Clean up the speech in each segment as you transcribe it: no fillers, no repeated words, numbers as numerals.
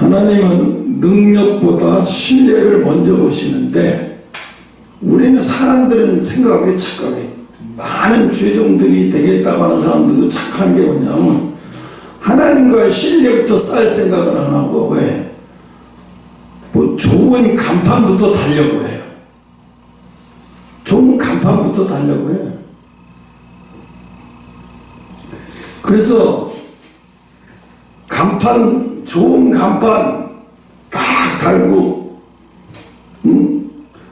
하나님은 능력보다 신뢰를 먼저 보시는데, 우리는 사람들은 생각하기 착각해. 많은 죄종들이 되겠다고 하는 사람들도 착한 게 뭐냐면 하나님과의 신뢰부터 쌓을 생각을 안 하고, 왜? 뭐 좋은 간판부터 달려고 해요. 좋은 간판부터 달려고 해요. 그래서 간판, 좋은 간판 딱 달고,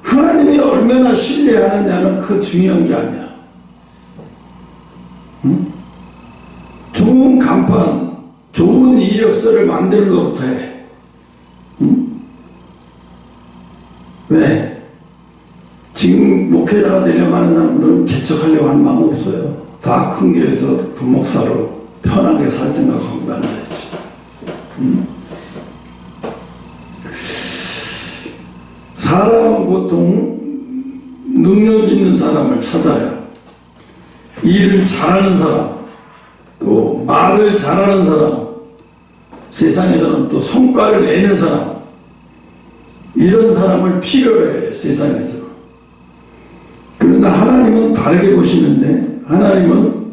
하나님이 얼마나 신뢰하느냐는 그 중요한 게 아니야. 좋은 간판, 좋은 이력서를 만드는 것부터 해. 왜? 지금 목회자가 되려고 하는 사람들은 개척하려고 하는 마음 없어요. 다 큰 교회에서 부목사로 편하게 살 생각하고 앉아있지. 사람은 보통 능력 있는 사람을 찾아요. 일을 잘하는 사람, 또 말을 잘하는 사람, 세상에서는 또 성과를 내는 사람, 이런 사람을 필요로 해요, 세상에서. 그러나 하나님은 다르게 보시는데, 하나님은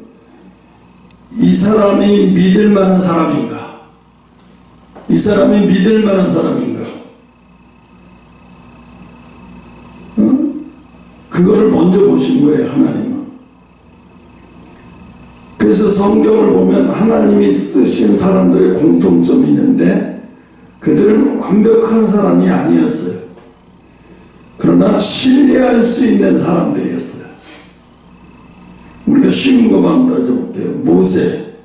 이 사람이 믿을 만한 사람인가? 이 사람이 믿을 만한 사람인가? 그거를 먼저 보신 거예요, 하나님은. 그래서 성경을 보면 하나님이 쓰신 사람들의 공통점이 있는데, 그들은 완벽한 사람이 아니었어요. 그러나 신뢰할 수 있는 사람들이었어요. 우리가 쉬운 것만 따져볼게요. 모세,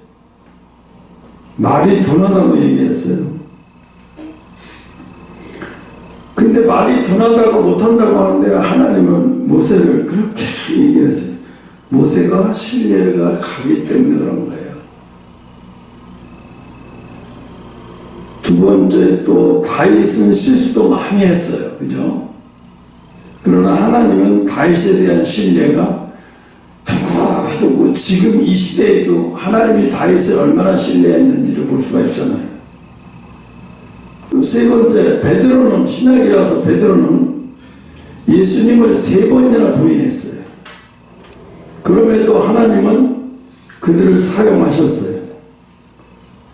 말이 둔하다고 얘기했어요. 근데 말이 둔하다고 못한다고 하는데 하나님은 모세를 그렇게 얘기했어요. 모세가 신뢰가 가기 때문에 그런 거예요. 두 번째, 또 다윗은 실수도 많이 했어요. 그죠? 그러나 하나님은 다윗에 대한 신뢰가 누구도 지금 이 시대에도 하나님이 다윗을 얼마나 신뢰했는지를 볼 수가 있잖아요. 또 세 번째, 베드로는, 신약에 와서 베드로는 예수님을 3번이나 부인했어요. 그럼에도 하나님은 그들을 사용하셨어요.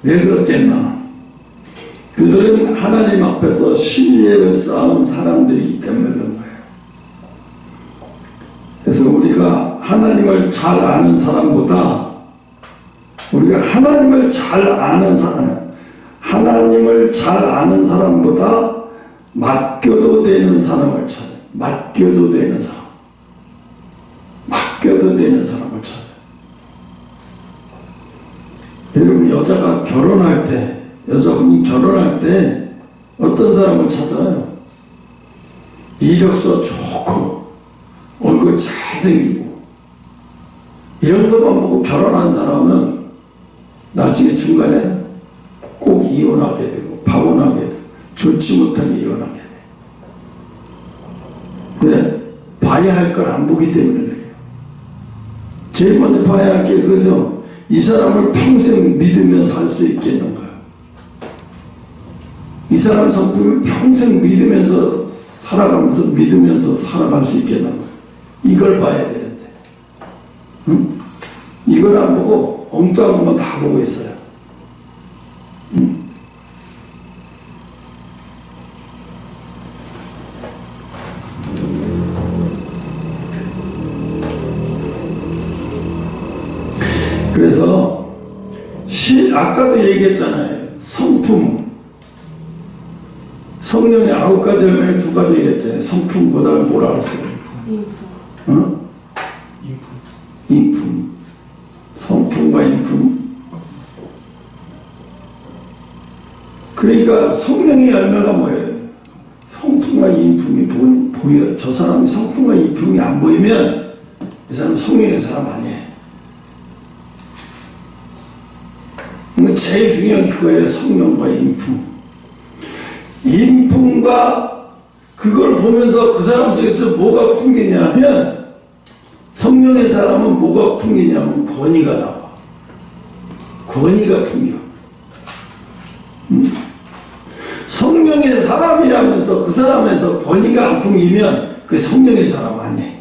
왜 그렇겠나? 그들은 하나님 앞에서 신뢰를 쌓은 사람들이기 때문에 그런 거예요. 그래서 우리가 하나님을 잘 아는 사람보다, 우리가 하나님을 잘 아는 사람보다 맡겨도 되는 사람을 찾아요. 맡겨도 되는 사람을 찾아요. 여러분, 여자분이 결혼할 때 어떤 사람을 찾아요? 이력서 좋고 얼굴 잘생기고 이런 것만 보고 결혼한 사람은 나중에 중간에 꼭 이혼하게 되고 파혼하게 되고 좋지 못하게 이혼하게 돼요. 왜? 봐야 할 걸 안 보기 때문에 그래요. 제일 먼저 봐야 할 게 그죠? 이 사람을 평생 믿으면서 살 수 있겠는가? 이 사람 성품을 평생 믿으면서 살아갈 수 있겠는가? 이걸 봐야 되는데, 이걸 안 보고 엉뚱한 것만 다 보고 있어요. 그래서 아까도 얘기했잖아요. 성품, 성령의 9가지 열매를 2가지 얘기했잖아요. 성품, 그 다음에 뭐라 그랬어요? 인품. 성품과 인품. 그러니까 성령의 열매가 뭐예요? 성품과 인품이 보여요. 저 사람이 성품과 인품이 안 보이면 이 사람 성령의 사람 아니에요. 제일 중요한 그거예요. 성령과 인품. 인품과 그걸 보면서 그 사람 속에서 뭐가 풍기냐면, 성령의 사람은 뭐가 풍기냐면 권위가 나와. 권위가 풍겨. 성령의 사람이라면서 그 사람에서 권위가 안 풍기면 그 성령의 사람 아니에요.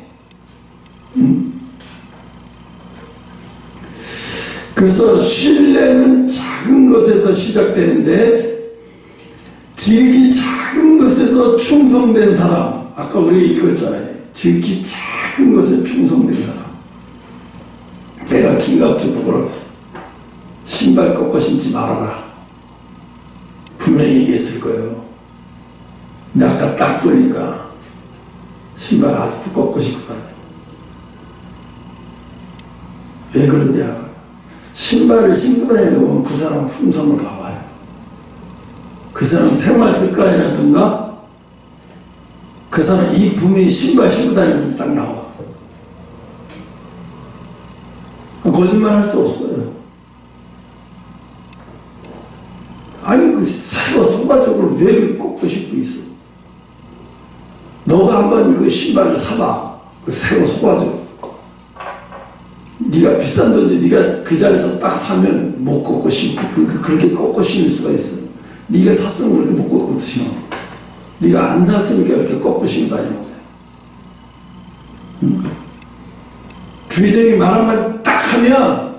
그래서 신뢰는 작은 것에서 시작되는데 지극히 작은 것에서 충성된 사람, 아까 우리 읽었잖아요. 지극히 작은 것에 충성된 사람. 내가 기갑주복을 신발 꺾어 신지 말아라. 분명히 얘기했을 거예요. 근데 아까 딱 보니까 신발 아직도 꺾고 신고 다녀요. 왜 그런냐? 신발을 신고 다니려면 그 사람 품성을 봐봐요. 그 사람 생활 습관이라든가 그 사람 이 분명히 신발 신고 다니면 딱 나와. 거짓말 할 수 없어요. 아니 그 새로 소가죽을 왜 꺾고 신고 있어? 너가 한번 그 신발을 사봐. 그 새로 소가죽. 네가 비싼 돈인데 네가 그 자리에서 딱 사면 못 꺾고 신고 그렇게 꺾고 신을 수가 있어. 네가 샀으면 그렇게 못 꺾고 신어. 네가 안 샀으니까 이렇게 꺾고 신고 다니는 거야. 주의적인 말 한마디 딱 하면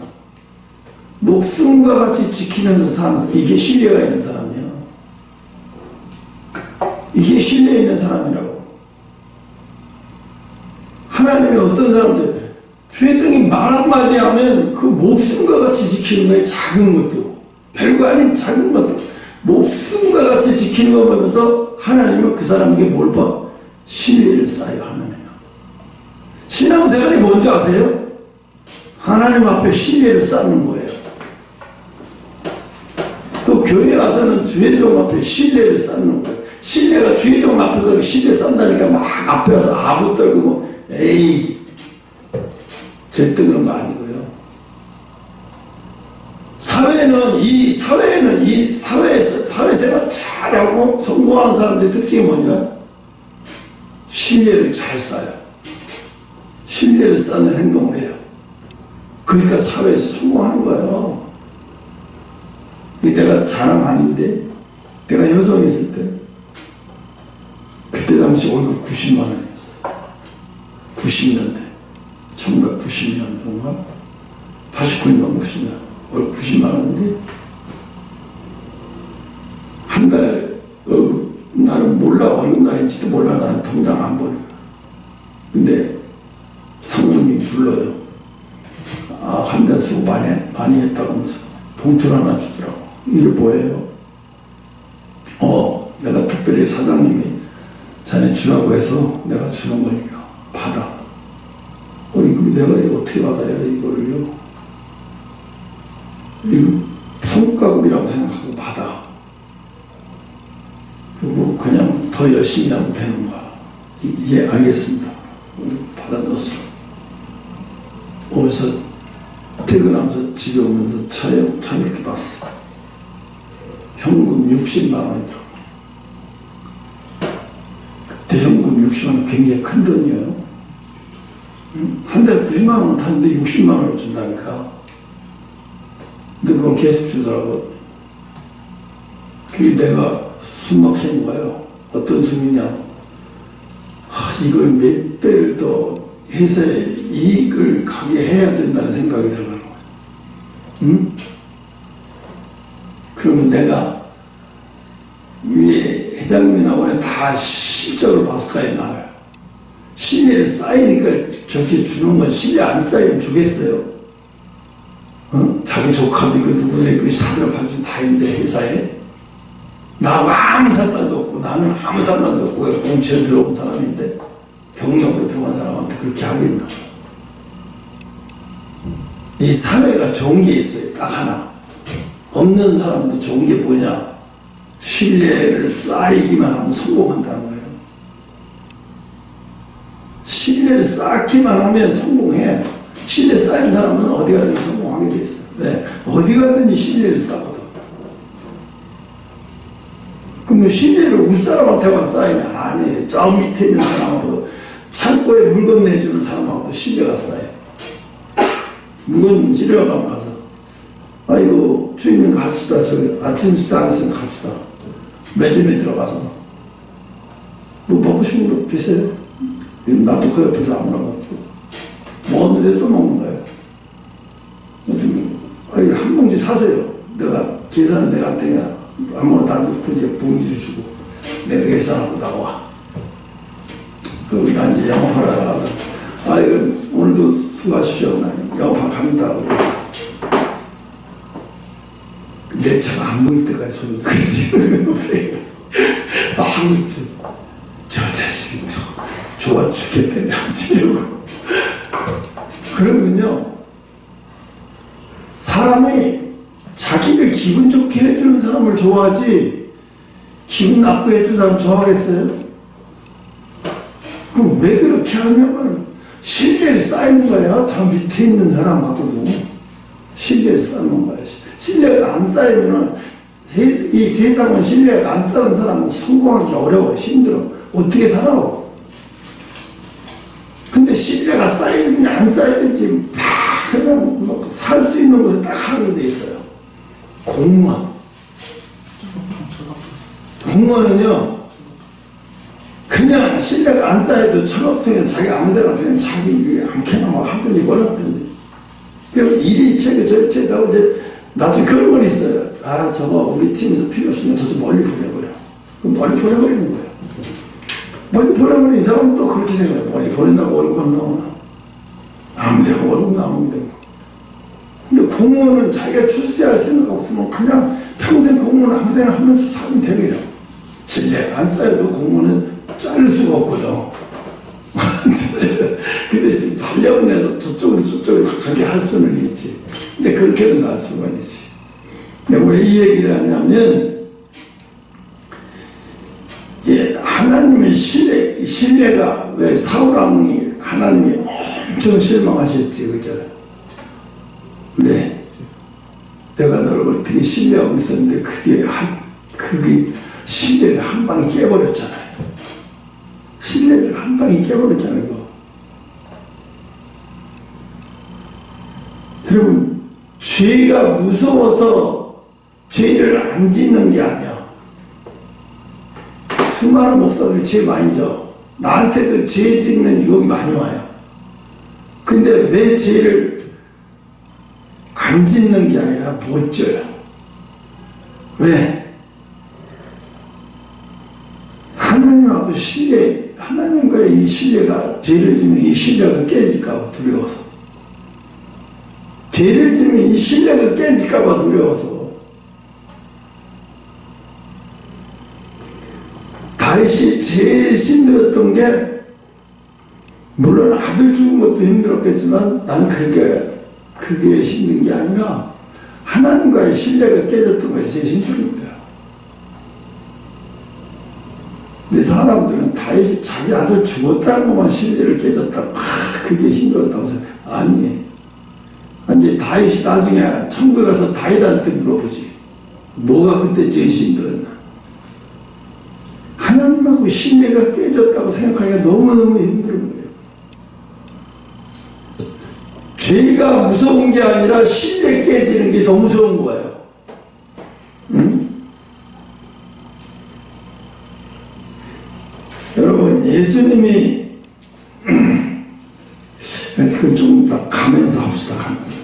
목숨과 같이 지키면서 사는 사람, 이게 신뢰가 있는 사람이야. 이게 신뢰 있는 사람이라고. 하나님의 어떤 사람들 주의적인 말 한마디 하면 그 목숨과 같이 지키는 거예요. 작은 것도 별거 아닌 작은 것도 목숨과 같이 지키는 거 보면서 하나님은 그 사람에게 뭘 봐? 신뢰를 쌓아요. 하나님. 신앙생활이 뭔지 아세요? 하나님 앞에 신뢰를 쌓는 거예요. 또 교회 와서는 주의종 앞에 신뢰를 쌓는 거예요. 신뢰가 주의종 앞에서 신뢰 쌓는다니까 막 앞에 와서 아부 떨고 뭐 에이 절대 그런 거 아니고요. 사회는 이 사회생활 잘하고 성공하는 사람들의 특징이 뭐냐? 신뢰를 잘 쌓아요. 신뢰를 쌓는 행동을 해요. 그러니까 사회에서 성공하는 거예요. 내가 자랑 아닌데 내가 여성이 있을 때 그때 당시 월급 90만 원이었어. 90년대 1990년 동안 89년 90년 월급 90만 원인데 한 달 월급 나는 몰라 월급날인지도 몰라. 나는 통장 안 보여. 근데 상무님이 불러요. 아, 한 달 쓰고 많이 했다고 하면서 봉투를 하나 주더라고. 이게 뭐예요? 내가 특별히 사장님이 자네 주라고 해서 내가 주는 거니까 받아. 이거 내가 이거 어떻게 받아요? 이거를요? 이거 성과급이라고 생각하고 받아. 그리고 그냥 더 열심히 하면 되는 거야. 예, 알겠습니다. 받아 넣었어. 오면서 퇴근하면서 집에 오면서 차를 이렇게 봤어. 현금 60만 원이더라고. 그때 현금 60만 원 굉장히 큰 돈이에요. 한 달에 90만 원 탔는데 60만 원을 준다니까. 근데 그걸 계속 주더라고. 그게 내가 숨 막히는 거예요. 어떤 숨이냐. 이걸 몇 배를 더 회사에 이익을 가게 해야 된다는 생각이 들어가는 거예요. 응? 그러면 내가 위에 회장님이나 원래 다 실적을 봤을 거예요. 나를. 신뢰를 쌓이니까 저렇게 주는 건 신뢰 안 쌓이면 주겠어요. 자기 조카도 이거 누구네 그 사들 반준 다 있는데 회사에 나 아무 상관도 없고 나는 아무 상관도 없고 공채로 들어온 사람인데 병력으로 들어온 사람한테 그렇게 하겠나. 이 사회가 좋은 게 있어요. 딱 하나. 없는 사람도 좋은 게 뭐냐? 신뢰를 쌓이기만 하면 성공한다는 거예요. 신뢰를 쌓기만 하면 성공해. 신뢰 쌓인 사람은 어디 가든지 성공하게 돼 있어요. 왜? 어디 가든지 신뢰를 쌓거든. 그럼 신뢰를 윗사람한테만 쌓이냐? 아니에요. 저 밑에 있는 사람하고도 창고에 물건 내주는 사람하고도 신뢰가 쌓여요. 물건 실려 가서 아이고 주인님 갑시다. 저기 아침 식사 안 했으면 갑시다. 매점에 들어가서 뭐 먹고 싶은 거 드세요. 나도 그 옆에서 아무나 먹고 먹었는데 또 먹는 거예요. 아니, 한 봉지 사세요. 내가 계산은 내가 할 테니까 아무나 다 넣고 이제 봉지 주시고 내가 계산하고 나와. 그리고 나 이제 영업하러 나가면 이거 오늘도 수고하십시오. 나 영업하러 갑니다. 내 차가 안 보일 때까지 소리 듣지. 저 자식이 좋아 죽겠다네 하시려고. 그러면요, 사람이 자기를 기분 좋게 해주는 사람을 좋아하지 기분 나쁘게 해주는 사람 좋아하겠어요? 그럼 왜 그렇게 하냐면 신뢰를 쌓이는 거야. 저 밑에 있는 사람하고도 신뢰를 쌓는 거야. 신뢰가 안 쌓이면은 이 세상은 신뢰가 안 쌓는 사람은 성공하기 어려워. 힘들어. 어떻게 살아? 근데 신뢰가 쌓이든지 안 쌓이든지 그냥 살 수 있는 곳에 딱 하는 데 있어요. 공무원. 공무원은요, 그냥 신뢰가 안 쌓여도 철없으면 자기 아무데나 그냥 자기 아무렇게나 뭐 하든지 뭐라든지. 그래서 이리 채고 저리 채고 하고 이제 나중에 그런 건 있어요. 저거 우리 팀에서 필요 없으면 저 좀 멀리 보내버려. 그럼 멀리 보내버리는 거예요. 멀리 보내버리는 이 사람은 또 그렇게 생각해요. 멀리 보낸다고 월급 안 나오나? 아무데나 월급 나옵니다. 근데 공무원은 자기가 출세할 생각 없으면 그냥 평생 공무원 아무데나 하면서 살면 되거든요. 신뢰가 안 쌓여도 공무원은 자를 수가 없거든. 근데 지금 달력을 내서 저쪽으로 가게 할 수는 있지. 근데 그렇게는 할 수가 있지. 내가 왜 이 얘기를 하냐면, 하나님의 신뢰가 왜 사울왕이 하나님이 엄청 실망하셨지, 그잖아. 왜? 내가 너를 어떻게 신뢰하고 있었는데 그게 신뢰를 한 방에 깨버렸잖아요. 신뢰를 한 방에 깨버렸잖아요. 이거. 여러분, 죄가 무서워서 죄를 안 짓는 게 아니야. 수많은 목사들이 죄 많이 져. 나한테도 죄 짓는 유혹이 많이 와요. 근데 왜 죄를 안 짓는 게 아니라 못 져요? 왜? 하나님하고 하나님과의 이 신뢰가, 죄를 지면 이 신뢰가 깨질까봐 두려워서. 죄를 지면 이 신뢰가 깨질까봐 두려워서. 다윗이 제일 힘들었던 게, 물론 아들 죽은 것도 힘들었겠지만, 난 그게 힘든 게 아니라, 하나님과의 신뢰가 깨졌던 것이 제일 힘든 거예요. 근데 사람들은 다윗이 자기 아들 죽었다는 것만 신뢰를 깨졌다고, 그게 힘들었다고 생각해. 아니에요. 이제 다윗이 나중에 천국에 가서 다윗한테 물어보지. 뭐가 그때 제일 힘들었나? 하나님하고 신뢰가 깨졌다고 생각하기가 너무너무 힘든 거예요. 죄가 무서운 게 아니라 신뢰 깨지는 게 더 무서운 거예요. 응? 여러분, 예수님이 그건 좀 더 가면서 합시다. 가면서.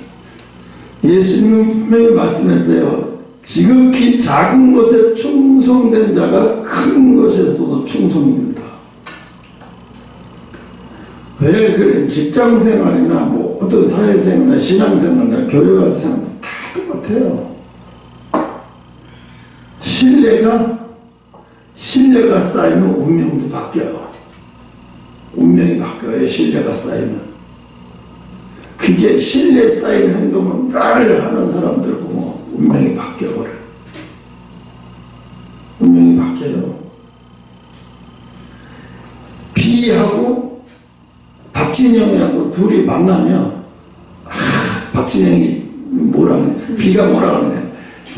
예수님은 분명히 말씀했어요. 지극히 작은 것에 충성된 자가 큰 것에서도 충성된다. 왜 그래? 직장생활이나 뭐 어떤 사회생활이나 신앙생활이나 교회생활 다 똑같아요. 신뢰가 쌓이면 운명도 바뀌어요. 운명이 바뀌어요. 신뢰가 쌓이면. 그게 신뢰 쌓이는 행동을 늘 하는 사람들 보면 운명이 바뀌어버려요. 운명이 바뀌어요. 비하고 박진영이하고 둘이 만나면, 박진영이 비가 뭐라 그러네.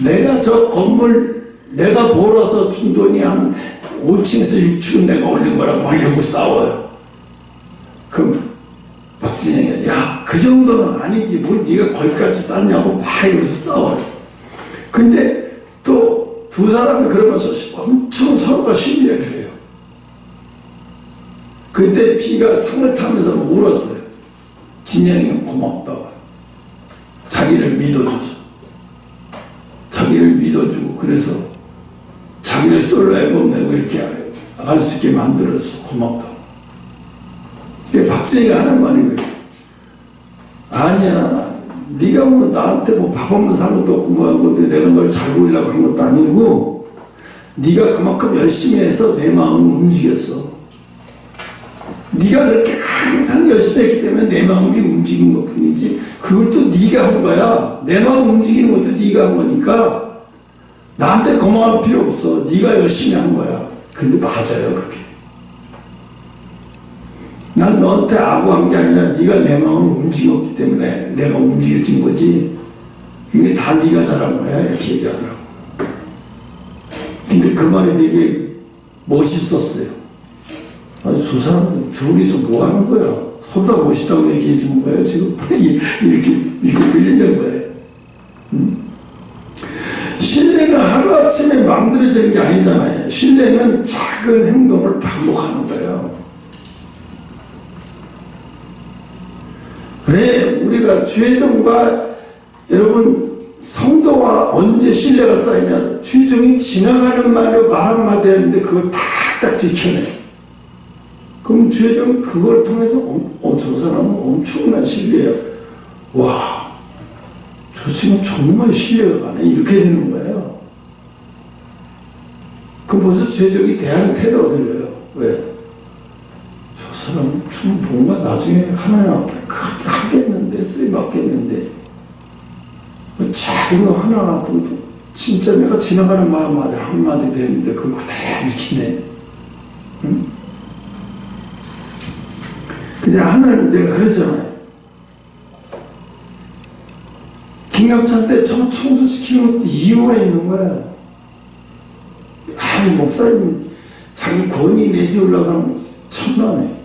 내가 저 건물 내가 벌어서 준 돈이 한 5층에서 6층은 내가 올린 거라고 막 이러고 싸워요. 그럼 박진영이, 야, 그 정도는 아니지. 뭘 네가 거기까지 쌌냐고 막 이러면서 싸워요. 근데 또 두 사람이 그러면서 엄청 서로가 신뢰를 해요. 그때 B가 상을 타면서 울었어요. 진영이 형 고맙다고. 자기를 믿어줘서. 자기를 믿어주고, 그래서 자기를 솔로 앨범 내고 이렇게 할 수 있게 만들어줘서 고맙다고. 박진이가 하는 말이 왜? 아니야, 네가 뭐 나한테 뭐 밥 한번 산 것도 없고 뭐하고 내가 널 잘 보이려고 한 것도 아니고 네가 그만큼 열심히 해서 내 마음을 움직였어. 네가 그렇게 항상 열심히 했기 때문에 내 마음이 움직인 것 뿐이지 그걸 또 네가 한 거야. 내 마음 움직이는 것도 네가 한 거니까 나한테 고마울 필요 없어. 네가 열심히 한 거야. 근데 맞아요, 그게. 난 너한테 아부한 게 아니라 네가 내 마음을 움직였기 때문에 내가 움직여진 거지. 그게 다 네가 잘한 거야, 이렇게 얘기하더라고. 근데 그 말이 되게 멋있었어요. 아니, 저 사람들 둘이서 뭐 하는 거야? 서다 멋있다고 얘기해 주는 거예요, 지금. 이렇게 밀리는 거예요. 신뢰는 하루아침에 만들어지는 게 아니잖아요. 신뢰는 작은 행동을 반복하는 거예요. 왜 우리가 주의종과 여러분 성도와 언제 신뢰가 쌓이냐? 주의종이 지나가는 말로 말 한마디 하는데 그걸 탁탁 지켜내. 그럼 주의종은 그걸 통해서 저 사람은 엄청난 신뢰예요. 와, 저 친구 정말 신뢰가 가네. 이렇게 되는 거예요. 그럼 벌써 주의종이 대하는 태도가 들려요. 왜? 저 사람은 좀 뭔가 나중에 하나님 앞에 크게 하겠는데, 쓰임 받겠는데, 작은 거 하나 같은 거, 진짜 내가 지나가는 말 한마디 되는데, 그걸 그대로 지키네. 응? 근데 하나님 내가 그러잖아요. 김갑차한테 저 청소시키는 것도 이유가 있는 거야. 아이, 목사님, 자기 권위 내세우려고 하는 거 천만에.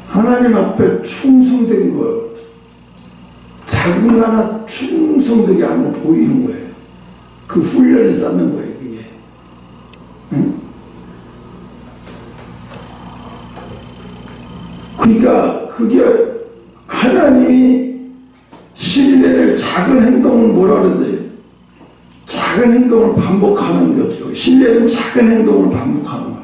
하나님 앞에 충성된 걸 작은 거 하나 충성되게 하는 거 보이는 거예요. 그 훈련을 쌓는 거예요, 그게. 응? 그러니까 그게 하나님이 신뢰를 작은 행동을 뭐라 그러세요? 작은 행동을 반복하는 거죠. 신뢰는 작은 행동을 반복하는 거예요.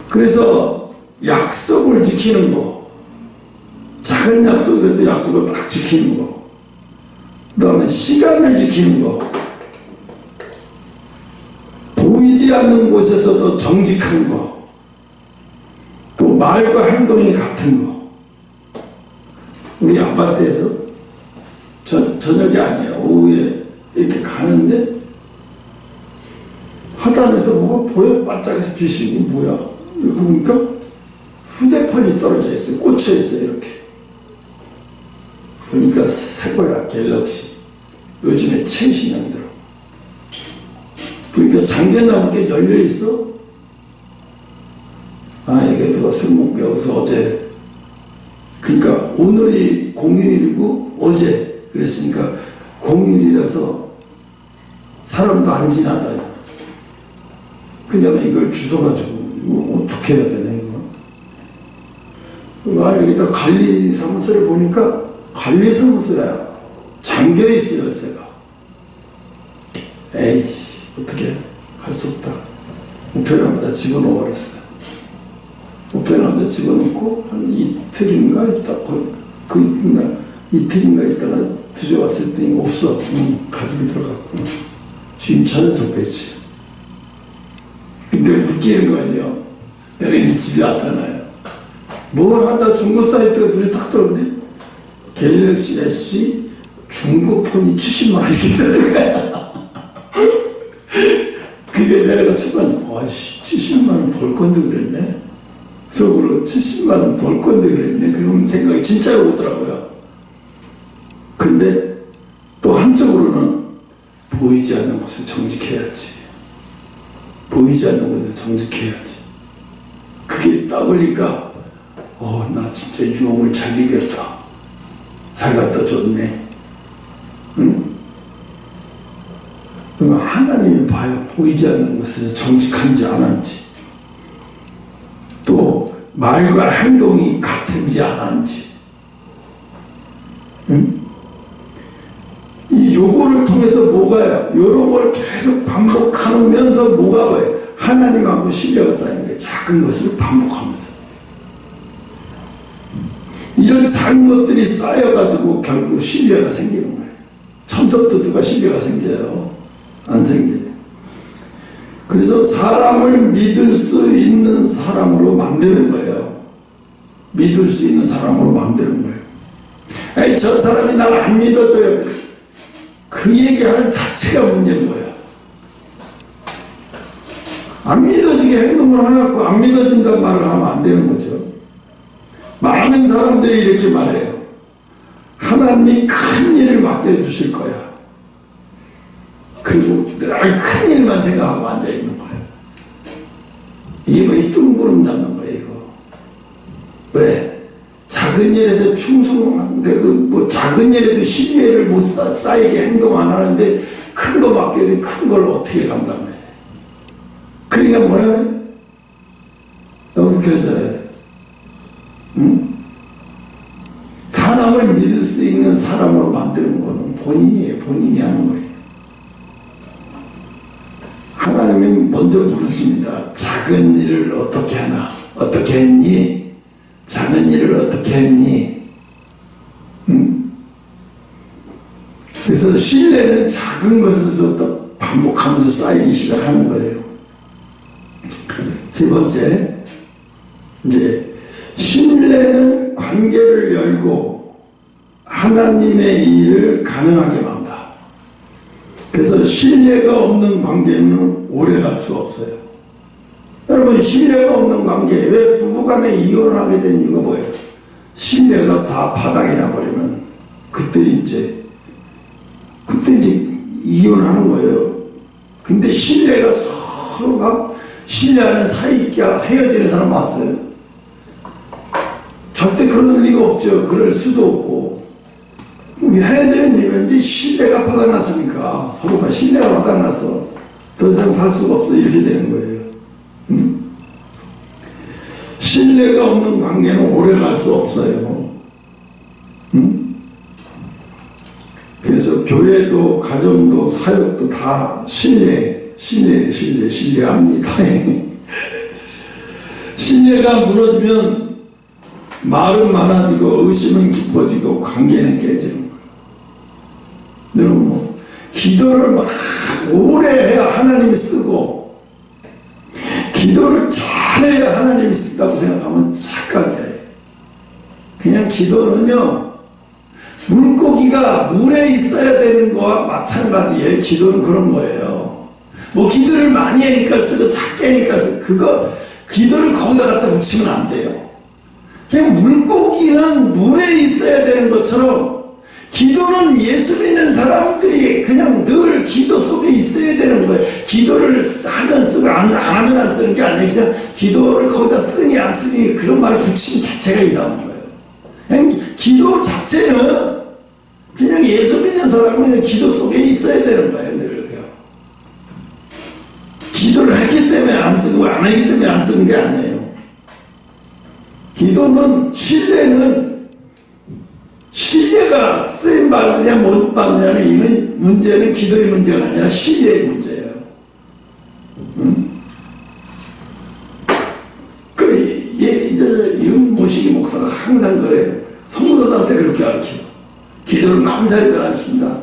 그래서 약속을 지키는 거, 작은 약속이라도 약속을 딱 지키는 거, 그 다음에 시간을 지키는 거, 보이지 않는 곳에서도 정직한 거, 또 말과 행동이 같은 거. 우리 아파트에서 저녁이 아니에요. 오후에 이렇게 가는데 하단에서 뭐가 보여? 반짝해서 빛이 뭐야? 이렇게 보니까 휴대폰이 떨어져 있어요. 꽂혀 있어요, 이렇게. 보니까 새 거야, 갤럭시. 요즘에 최신형이더라고. 보니까 잠겨나온 게 열려 있어. 아, 이게 누가 술 먹고 여기서 어제. 그러니까 오늘이 공휴일이고 어제. 그랬으니까 공휴일이라서 사람도 안 지나다녀. 근데 이걸 주워가지고 이거 어떻게 해야 되나 이거. 아, 이렇게 딱 관리사무소를 보니까 관리사무소야 잠겨있어, 열쇠가. 에이씨, 어떻게 할 수 없다. 우편함에다 집어넣어 버렸어요. 우편함에다 집어넣고 한 이틀인가 있다가 이틀인가 있다가 뒤져왔을 때 없어. 가죽이 들어갔고 주인 찾아줬겠지. 근데 웃기는 거 아니에요. 내가 이제 집에 왔잖아요. 뭘 하다 중고 사이트가 눈에 딱 들어오는데 갤럭시 S 중고폰이 70만 원이 되는 거야. 그게 내가 순간 와씨 70만 원 벌 건데 그랬네. 속으로 70만 원 벌 건데 그랬네. 그런 생각이 진짜로 오더라고요. 근데 또 한쪽으로는 보이지 않는 곳을 정직해야지. 보이지 않는 곳에서 정직해야지. 그게 딱 보니까 나 진짜 유혹을 잘 이겼다. 잘 갖다 줬네. 응? 그러면 하나님이 봐요. 보이지 않는 것을 정직한지 안 한지, 또 말과 행동이 같은지 안 한지. 응? 이 요거를 통해서 뭐가요? 요런 걸 계속 반복하면서 뭐가 봐요? 하나님하고 신뢰가 쌓이는 거예요. 작은 것을 반복하면서. 이런 작은 것들이 쌓여가지고 결국 신뢰가 생기는 거예요. 처음부터 누가 신뢰가 생겨요? 안 생겨요. 그래서 사람을 믿을 수 있는 사람으로 만드는 거예요. 믿을 수 있는 사람으로 만드는 거예요. 아니, 저 사람이 날 안 믿어줘요. 그 얘기하는 자체가 문제인 거예요. 안 믿어지게 행동을 하고 안 믿어진다는 말을 하면 안 되는 거죠. 많은 사람들이 이렇게 말해요. 하나님이 큰 일을 맡겨주실 거야. 그리고 늘 큰 일만 생각하고 앉아있는 거예요. 이게 뭐 이 뜬구름 잡는 거예요, 이거. 왜? 작은 일에도 충성하는데, 뭐 작은 일에도 신뢰를 못 쌓이게 행동 안 하는데, 큰 거 맡겨주면 큰 걸 어떻게 감당해? 그러니까 뭐라 그래? 여기서 교회잖아요. 응? 사람을 믿을 수 있는 사람으로 만드는 거는 본인이에요. 본인이 하는 거예요. 하나님은 먼저 물으십니다. 작은 일을 어떻게 하나? 어떻게 했니? 작은 일을 어떻게 했니? 응? 그래서 신뢰는 작은 것에서부터 반복하면서 쌓이기 시작하는 거예요. 세 번째, 이제 신뢰는 관계를 열고 하나님의 일을 가능하게 만다. 그래서 신뢰가 없는 관계는 오래 갈 수 없어요. 여러분, 신뢰가 없는 관계, 왜 부부간에 이혼을 하게 된 이유가 뭐예요? 신뢰가 다 바닥이 나버리면 그때 이제 이혼하는 거예요. 근데 신뢰가 서로 막 신뢰하는 사이 있게 헤어지는 사람 봤어요? 절대 그럴 리가 없죠. 그럴 수도 없고. 헤어지는 이유가 이제 신뢰가 바닥났으니까, 서로가 신뢰가 바닥났어. 더 이상 살 수가 없어. 이렇게 되는 거예요. 응? 신뢰가 없는 관계는 오래 갈 수 없어요. 응? 그래서 교회도 가정도 사역도 다 신뢰합니다. 신뢰가 무너지면 말은 많아지고 의심은 깊어지고 관계는 깨지는 거예요. 여러분, 뭐 기도를 막 오래 해야 하나님이 쓰고, 기도를 잘해야 하나님이 쓴다고 생각하면 착각이에요. 그냥 기도는요, 물고기가 물에 있어야 되는 거와 마찬가지예요. 기도는 그런 거예요. 뭐 기도를 많이 하니까 쓰고 작게 하니까 쓰고, 그거 기도를 거기다 갖다 붙이면 안 돼요. 그냥 물고기는 물에 있어야 되는 것처럼 기도는 예수 믿는 사람들이 그냥 늘 기도 속에 있어야 되는 거예요. 기도를 하면 쓰고 안 하면 안 쓰는 게 아니에요. 그냥 기도를 거기다 쓰니 안 쓰니 그런 말을 붙이는 자체가 이상한 거예요. 그냥 기도 자체는 그냥 예수 믿는 사람은 그냥 기도 속에 있어야 되는 거예요. 늘. 기도를 했기 때문에 안 쓰고 안 했기 때문에 안 쓰는 게 아니에요. 기도는, 신뢰가 쓰임 받느냐 못 받느냐는 이 문제는 기도의 문제가 아니라 신뢰의 문제예요. 응? 윤모식이 목사가 항상 그래요. 성도들한테 그렇게 가르쳐요. 기도를 만사를 변화시킨다.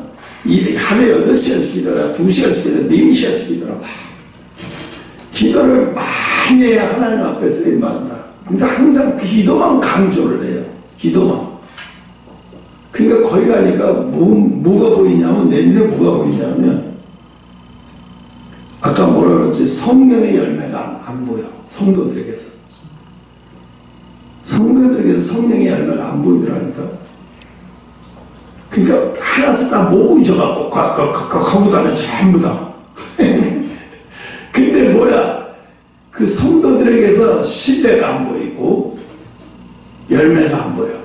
하루에 8시간씩 기도하라, 2시간씩 기도하라, 4시간씩 기도하라. 기도를 많이 해야 하나님 앞에 쓰임받는다. 그래서 항상 기도만 강조를 해요. 기도만. 그러니까 거기 가니까 뭐가 보이냐면, 내 눈에 뭐가 보이냐면, 아까 뭐라 그랬지? 성령의 열매가 안 보여. 성도들에게서 성령의 열매가 안 보이더라니까. 그러니까 하나씩 다 모으셔갖고 거기다 하면 전부 다. 근데 뭐야? 그 성도들에게서 신뢰가 안 보이고 열매가 안 보여.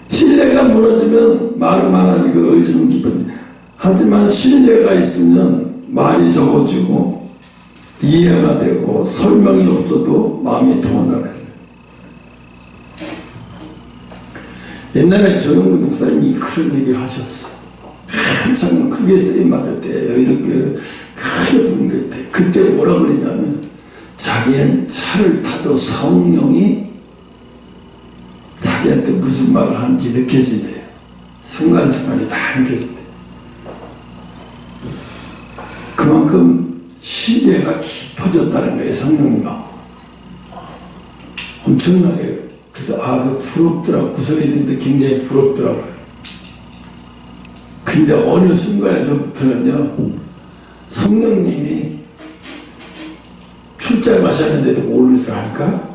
신뢰가 무너지면 말은 많아지고 하지만 신뢰가 있으면 말이 적어지고 이해가 되고 설명이 없어도 마음이 통한다고 했어요. 옛날에 조영구 목사님이 그런 얘기를 하셨어요. 한참 크게 쓰임받을 때 여의도교회 크게 붕댈 때 그때 뭐라 그랬냐면 자기는 차를 타도 성령이 자기한테 무슨 말을 하는지 느껴진대요. 순간순간이 다 느껴진대요. 그만큼 신뢰가 깊어졌다는 거예요. 성령님하고 엄청나게. 그래서 그 부럽더라고. 구석에 있는데 굉장히 부럽더라고요. 근데 어느 순간에서부터는요 성령님이 출장 가셨는데도 모르더라니까.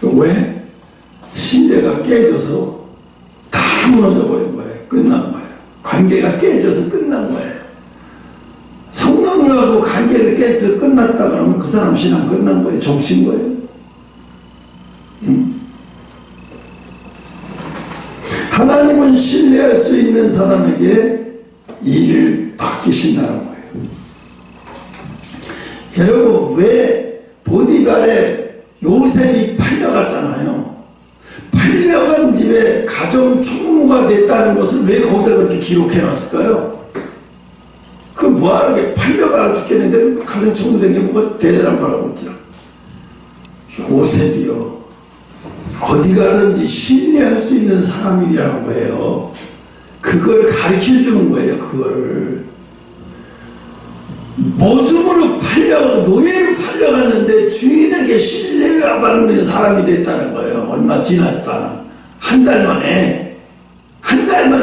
왜? 신뢰가 깨져서 다 무너져 버린 거예요. 끝난 거예요. 관계가 깨져서 끝난 거예요. 성령님하고 관계가 깨져서 끝났다 그러면 그 사람 신앙 끝난 거예요. 종친 거예요. 하나님은 신뢰할 수 있는 사람에게 일을 맡기신다는 거예요. 여러분, 왜 보디발에 요셉이 팔려갔잖아요. 팔려간 집에 가정 총무가 됐다는 것을 왜 거기다 그렇게 기록해 놨을까요? 그 뭐하러 팔려가 죽겠는데 가정 총무 된 게 뭐가 대단한 거라고 그랬죠. 요셉이요, 어디 가든지 신뢰할 수 있는 사람이라는 거예요. 그걸 가르쳐 주는 거예요. 그거를 모습으로 노예로 팔려갔는데 주인에게 신뢰가 받는 사람이 됐다는 거예요. 얼마 지나지도 않아. 한 달 만에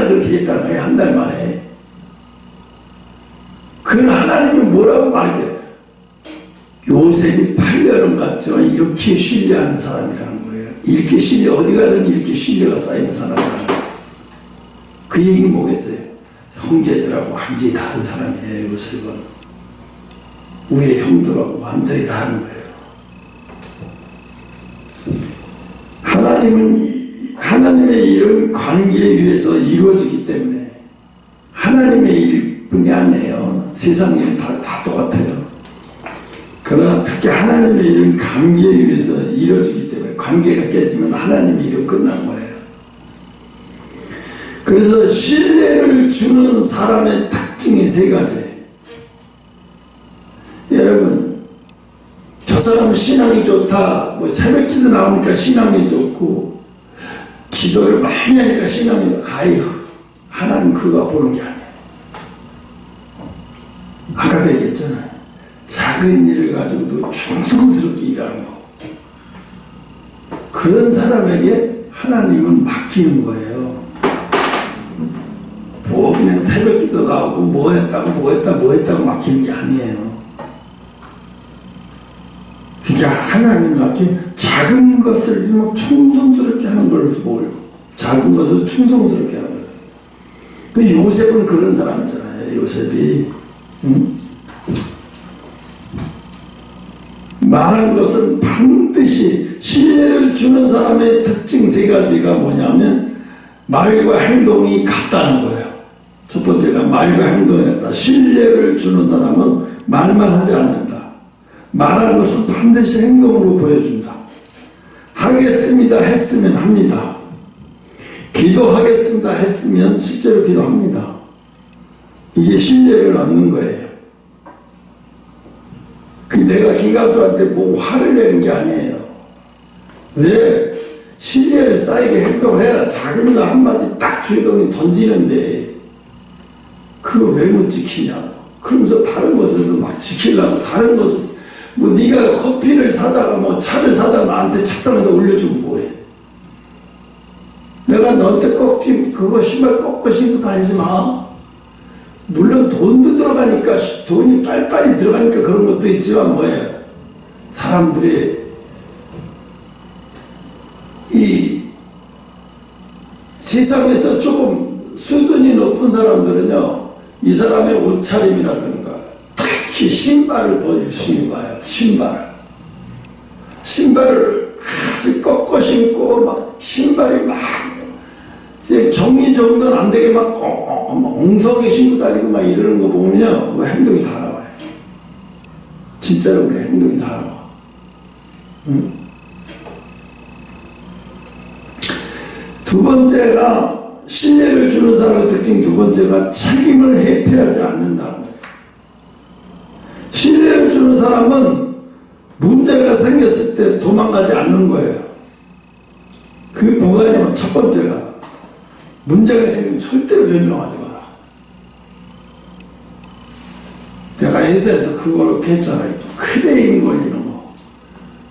그렇게 됐다는 거예요. 한 달 만에. 그건 하나님이 뭐라고 말해요? 요셉이 팔려는 것 같지만 이렇게 신뢰하는 사람이라는 거예요. 이렇게 신뢰, 어디 가든 이렇게 신뢰가 쌓이는 사람이라는 거예요. 그 얘기는 뭐겠어요? 형제들하고 완전히 다른 사람이에요. 요셉은 위에 형들하고 완전히 다른 거예요. 하나님의 일은 관계에 의해서 이루어지기 때문에 하나님의 일뿐이 아니에요. 세상 일은 다 똑같아요. 그러나 특히 하나님의 일은 관계에 의해서 이루어지기 때문에 관계가 깨지면 하나님의 일은 끝난 거예요. 그래서 신뢰를 주는 사람의 특징이 세 가지예요. 여러분, 저 사람은 신앙이 좋다, 뭐 새벽기도 나오니까 신앙이 좋고 기도를 많이 하니까 신앙이 하나님 그거 보는 게 아니에요. 아까도 얘기했잖아요. 작은 일을 가지고도 충성스럽게 일하는 거. 그런 사람에게 하나님은 맡기는 거예요. 뭐 그냥 새벽기도 나오고 뭐 했다고 맡기는 게 아니에요. 그러니까 하나님께 작은 것을 충성스럽게 하는 걸 보고, 작은 것을 충성스럽게 하는 거예요. 그 요셉은 그런 사람이잖아요. 요셉이 말한 것은 반드시 신뢰를 주는 사람의 특징 세 가지가 뭐냐면 말과 행동이 같다는 거예요. 첫 번째가 말과 행동이 같다. 신뢰를 주는 사람은 말만 하지 않는다. 말한 것은 반드시 행동으로 보여준다. 하겠습니다 했으면 합니다. 기도하겠습니다 했으면 실제로 기도합니다. 이게 신뢰를 얻는 거예요. 내가 기갑조한테 뭐 화를 내는 게 아니에요. 왜? 신뢰를 쌓이게 행동을 해라. 작은 거 한마디 딱 주인공이 던지는데 그걸 왜 못 지키냐고. 그러면서 다른 것에서 막 지키려고, 다른 것을 뭐 네가 커피를 사다가 뭐 차를 사다가 나한테 책상에다 올려주면 뭐해. 내가 너한테 그거 신발 꺾고 신고 다니지 마. 물론 돈도 들어가니까, 돈이 빨리빨리 들어가니까 그런 것도 있지만 뭐예요. 사람들이 이 세상에서 조금 수준이 높은 사람들은요, 이 사람의 옷차림이라든가 특히 신발을 더 유심히 봐요. 신발을 아주 꺾어 신고 막 신발이 막 이제 정리 정돈 안 되게 막 엉성하게 신고 다니고 막 이러는 거 보면요, 뭐 행동이 다 나와요. 진짜로 우리 행동이 다 나와. 응? 두 번째가, 신뢰를 주는 사람의 특징 두 번째가 책임을 회피하지 않는다는 거예요. 신뢰를 주는 사람은 문제가 생겼을 때 도망가지 않는 거예요. 그게 뭐가 있냐면, 첫 번째가 문제가 생기면 절대로 변명하지 마라. 내가 회사에서 그걸 이렇게 했잖아요. 크레임 걸리는 거.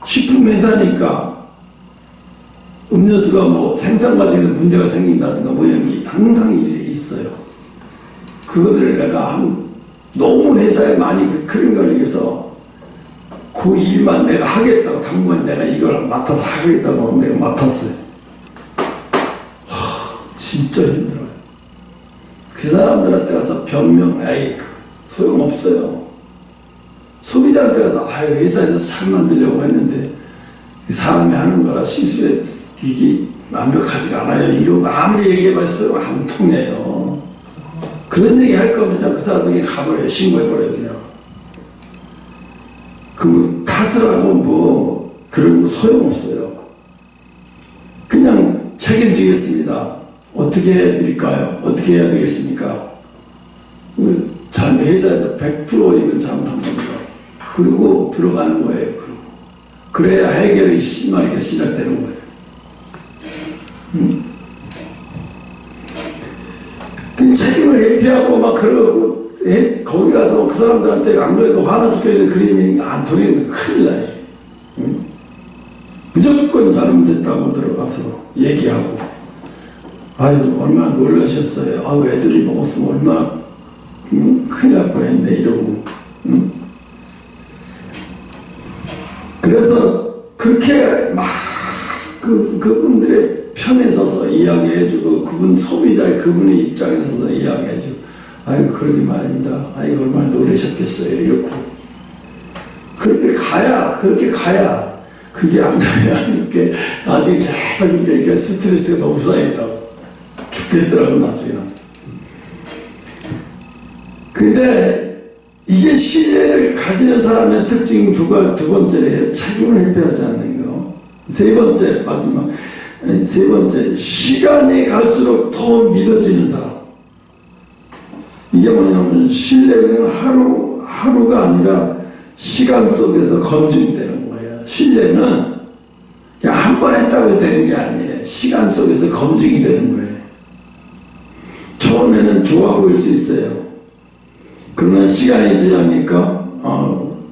식품 회사니까 음료수가 뭐 생산 과정에서 문제가 생긴다든가 뭐 이런 게 항상 있어요. 그것들을 내가 너무 회사에 많이 그 크레임 걸리면서 그 일만 내가 하겠다고, 당분간 내가 이걸 맡아서 하겠다고 내가 맡았어요. 진짜 힘들어요. 그 사람들한테 가서 변명, 소용없어요. 소비자한테 가서, 회사에서 잘 만들려고 했는데, 사람이 하는 거라 시술에 이게 완벽하지가 않아요. 이러고 아무리 얘기해봐야 소용 안 통해요. 그런 얘기 할 거면 그냥 그 사람들에게 가버려요. 신고해버려요, 그냥. 그 탓을 하고 뭐, 그런 거 소용없어요. 그냥 책임지겠습니다. 어떻게 해드릴까요? 어떻게 해야 되겠습니까? 회사에서 100% 이건 잘못한 겁니다. 그리고 들어가는 거예요. 그래야 해결이 이렇게 시작되는 거예요. 그 책임을 회피하고 막 그러고, 거기 가서 그 사람들한테 안 그래도 화나 죽겠는데 그림이 안 통하면 큰일 나요. 무조건 잘못됐다고 들어가서 얘기하고, 얼마나 놀라셨어요. 애들이 먹었으면 얼마나 큰일 날 뻔했네, 이러고. 그래서 그렇게 막 그분들의 편에 서서 이야기해주고, 그분의 입장에 서서 이야기해주고, 그러게 말입니다. 얼마나 놀라셨겠어요, 이렇고. 그렇게 가야, 그게 안 가야, 이렇게, 나중에 계속 이렇게 스트레스가 너무 쌓이더라고. 죽겠더라고, 나중에는. 근데, 이게 신뢰를 가지는 사람의 특징 두 번째래요. 책임을 회피하지 않는 거. 세 번째, 시간이 갈수록 더 믿어지는 사람. 이게 뭐냐면, 신뢰는 하루가 아니라 시간 속에서 검증되는 거예요. 신뢰는 그냥 한 번 했다고 되는 게 아니에요. 시간 속에서 검증이 되는 거예요. 처음에는 좋아 보일 수 있어요. 그러나 시간이 지나니까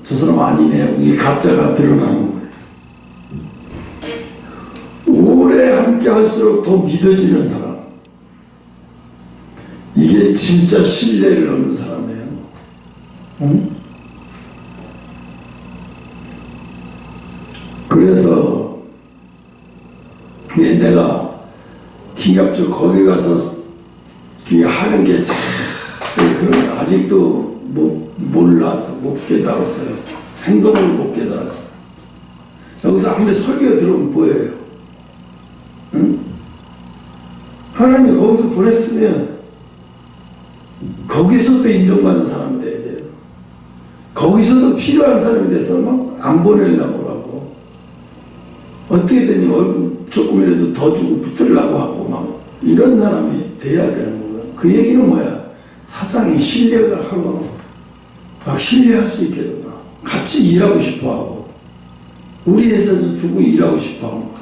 저 사람 아니네요. 이 가짜가 드러나는 거예요. 오래 함께 할수록 더 믿어지는 사람. 이게 진짜 신뢰를 얻는 사람이에요. 응? 그래서 내가 기갑적 거기 가서 하는 게 참 아직도 몰라서 못 깨달았어요. 행동을 못 깨달았어요. 여기서 아무리 설교가 들어오면 뭐예요? 응? 하나님이 거기서 보냈으면 거기서도 인정받는 사람이 돼야 돼요. 거기서도 필요한 사람이 돼서 막 안 보내려고 하고, 어떻게든 얼굴 조금이라도 더 주고 붙으려고 하고 막 이런 사람이 돼야 되는 거예요. 그 얘기는 뭐야? 사장이 신뢰를 하고 신뢰할 수 있게 되고 같이 일하고 싶어하고 우리 회사에서 두고 일하고 싶어하고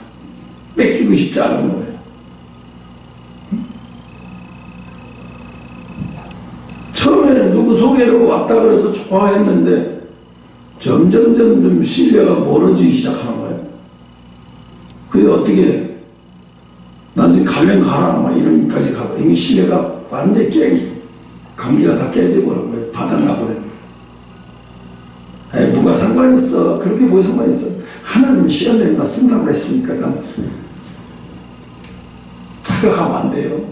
뺏기고 싶지 않은 거예요. 처음에는 누구 소개로 왔다 그래서 좋아했는데 점점 신뢰가 멀어지기 시작하는 거예요. 그게 어떻게 나중에 가면 가라 막 이런까지 가고, 이게 신뢰가 완전히 관계가 다 깨져버린 거예요. 바닥나버린 거예요. 뭐가 상관이 있어? 그렇게 뭐 상관이 있어? 하나님은 시간 되면 다 쓴다고 했으니까 착각하면 안 돼요.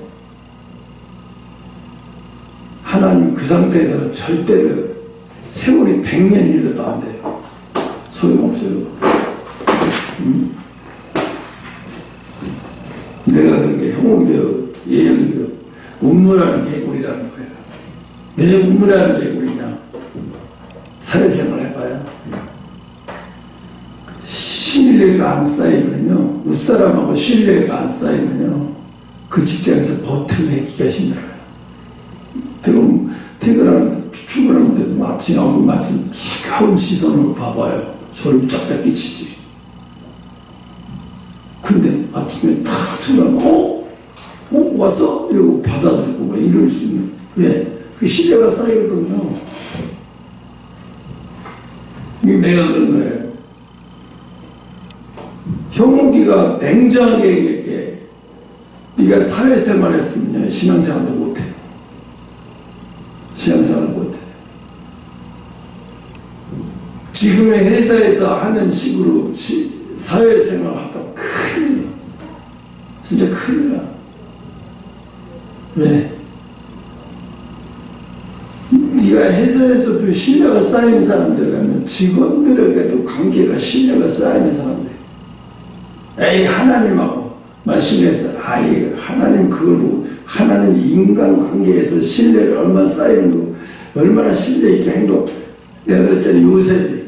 하나님 그 상태에서는 절대로 세월이 100년이라도 안 돼요. 소용없어요. 내가 그렇게 형옥되어 뭐라는 개구리냐? 사회생활 해봐요. 신뢰가 안 쌓이면요, 윗사람하고 신뢰가 안 쌓이면요, 그 직장에서 버텨내기가 힘들어요. 퇴근하는데, 출근하는데도 아침하고 마침 차가운 시선으로 봐봐요. 소리 쫙쫙 끼치지. 근데 아침에 탁 출근하면, 왔어? 이러고 받아주고, 뭐 이럴 수 있는. 왜? 그 신뢰가 쌓이거든요. 이게 내가 그런 거예요. 형욱이가 냉정하게 얘기할게. 네가 사회생활 했으면 신앙생활도 못해. 신앙생활 못해. 지금의 회사에서 하는 식으로 사회생활 하다 큰일 나. 진짜 큰일 나. 왜? 네가 회사에서도 신뢰가 쌓이는 사람들이라면 직원들에게도 관계가 신뢰가 쌓이는 사람들. 에이, 하나님하고만 신뢰해서, 아예 하나님 그걸 보고, 하나님 인간관계에서 신뢰를 얼마나 쌓이는 거, 얼마나 신뢰 있게 행동. 내가 그랬잖아, 요셉이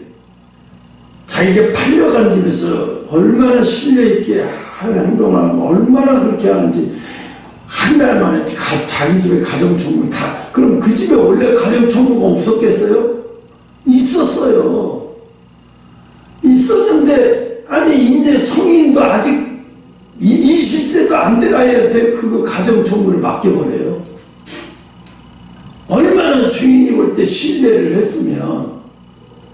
자기가 팔려간 집에서 얼마나 신뢰 있게 할 행동을 하고 얼마나 그렇게 하는지 한 달 만에 자기 집에 가정총무 다. 그럼 그 집에 원래 가정총무가 없었겠어요? 있었어요. 있었는데, 아니 이제 성인도 아직 20세도 안 돼야 돼. 그거 가정총무를 맡겨버려요. 얼마나 주인이 볼 때 신뢰를 했으면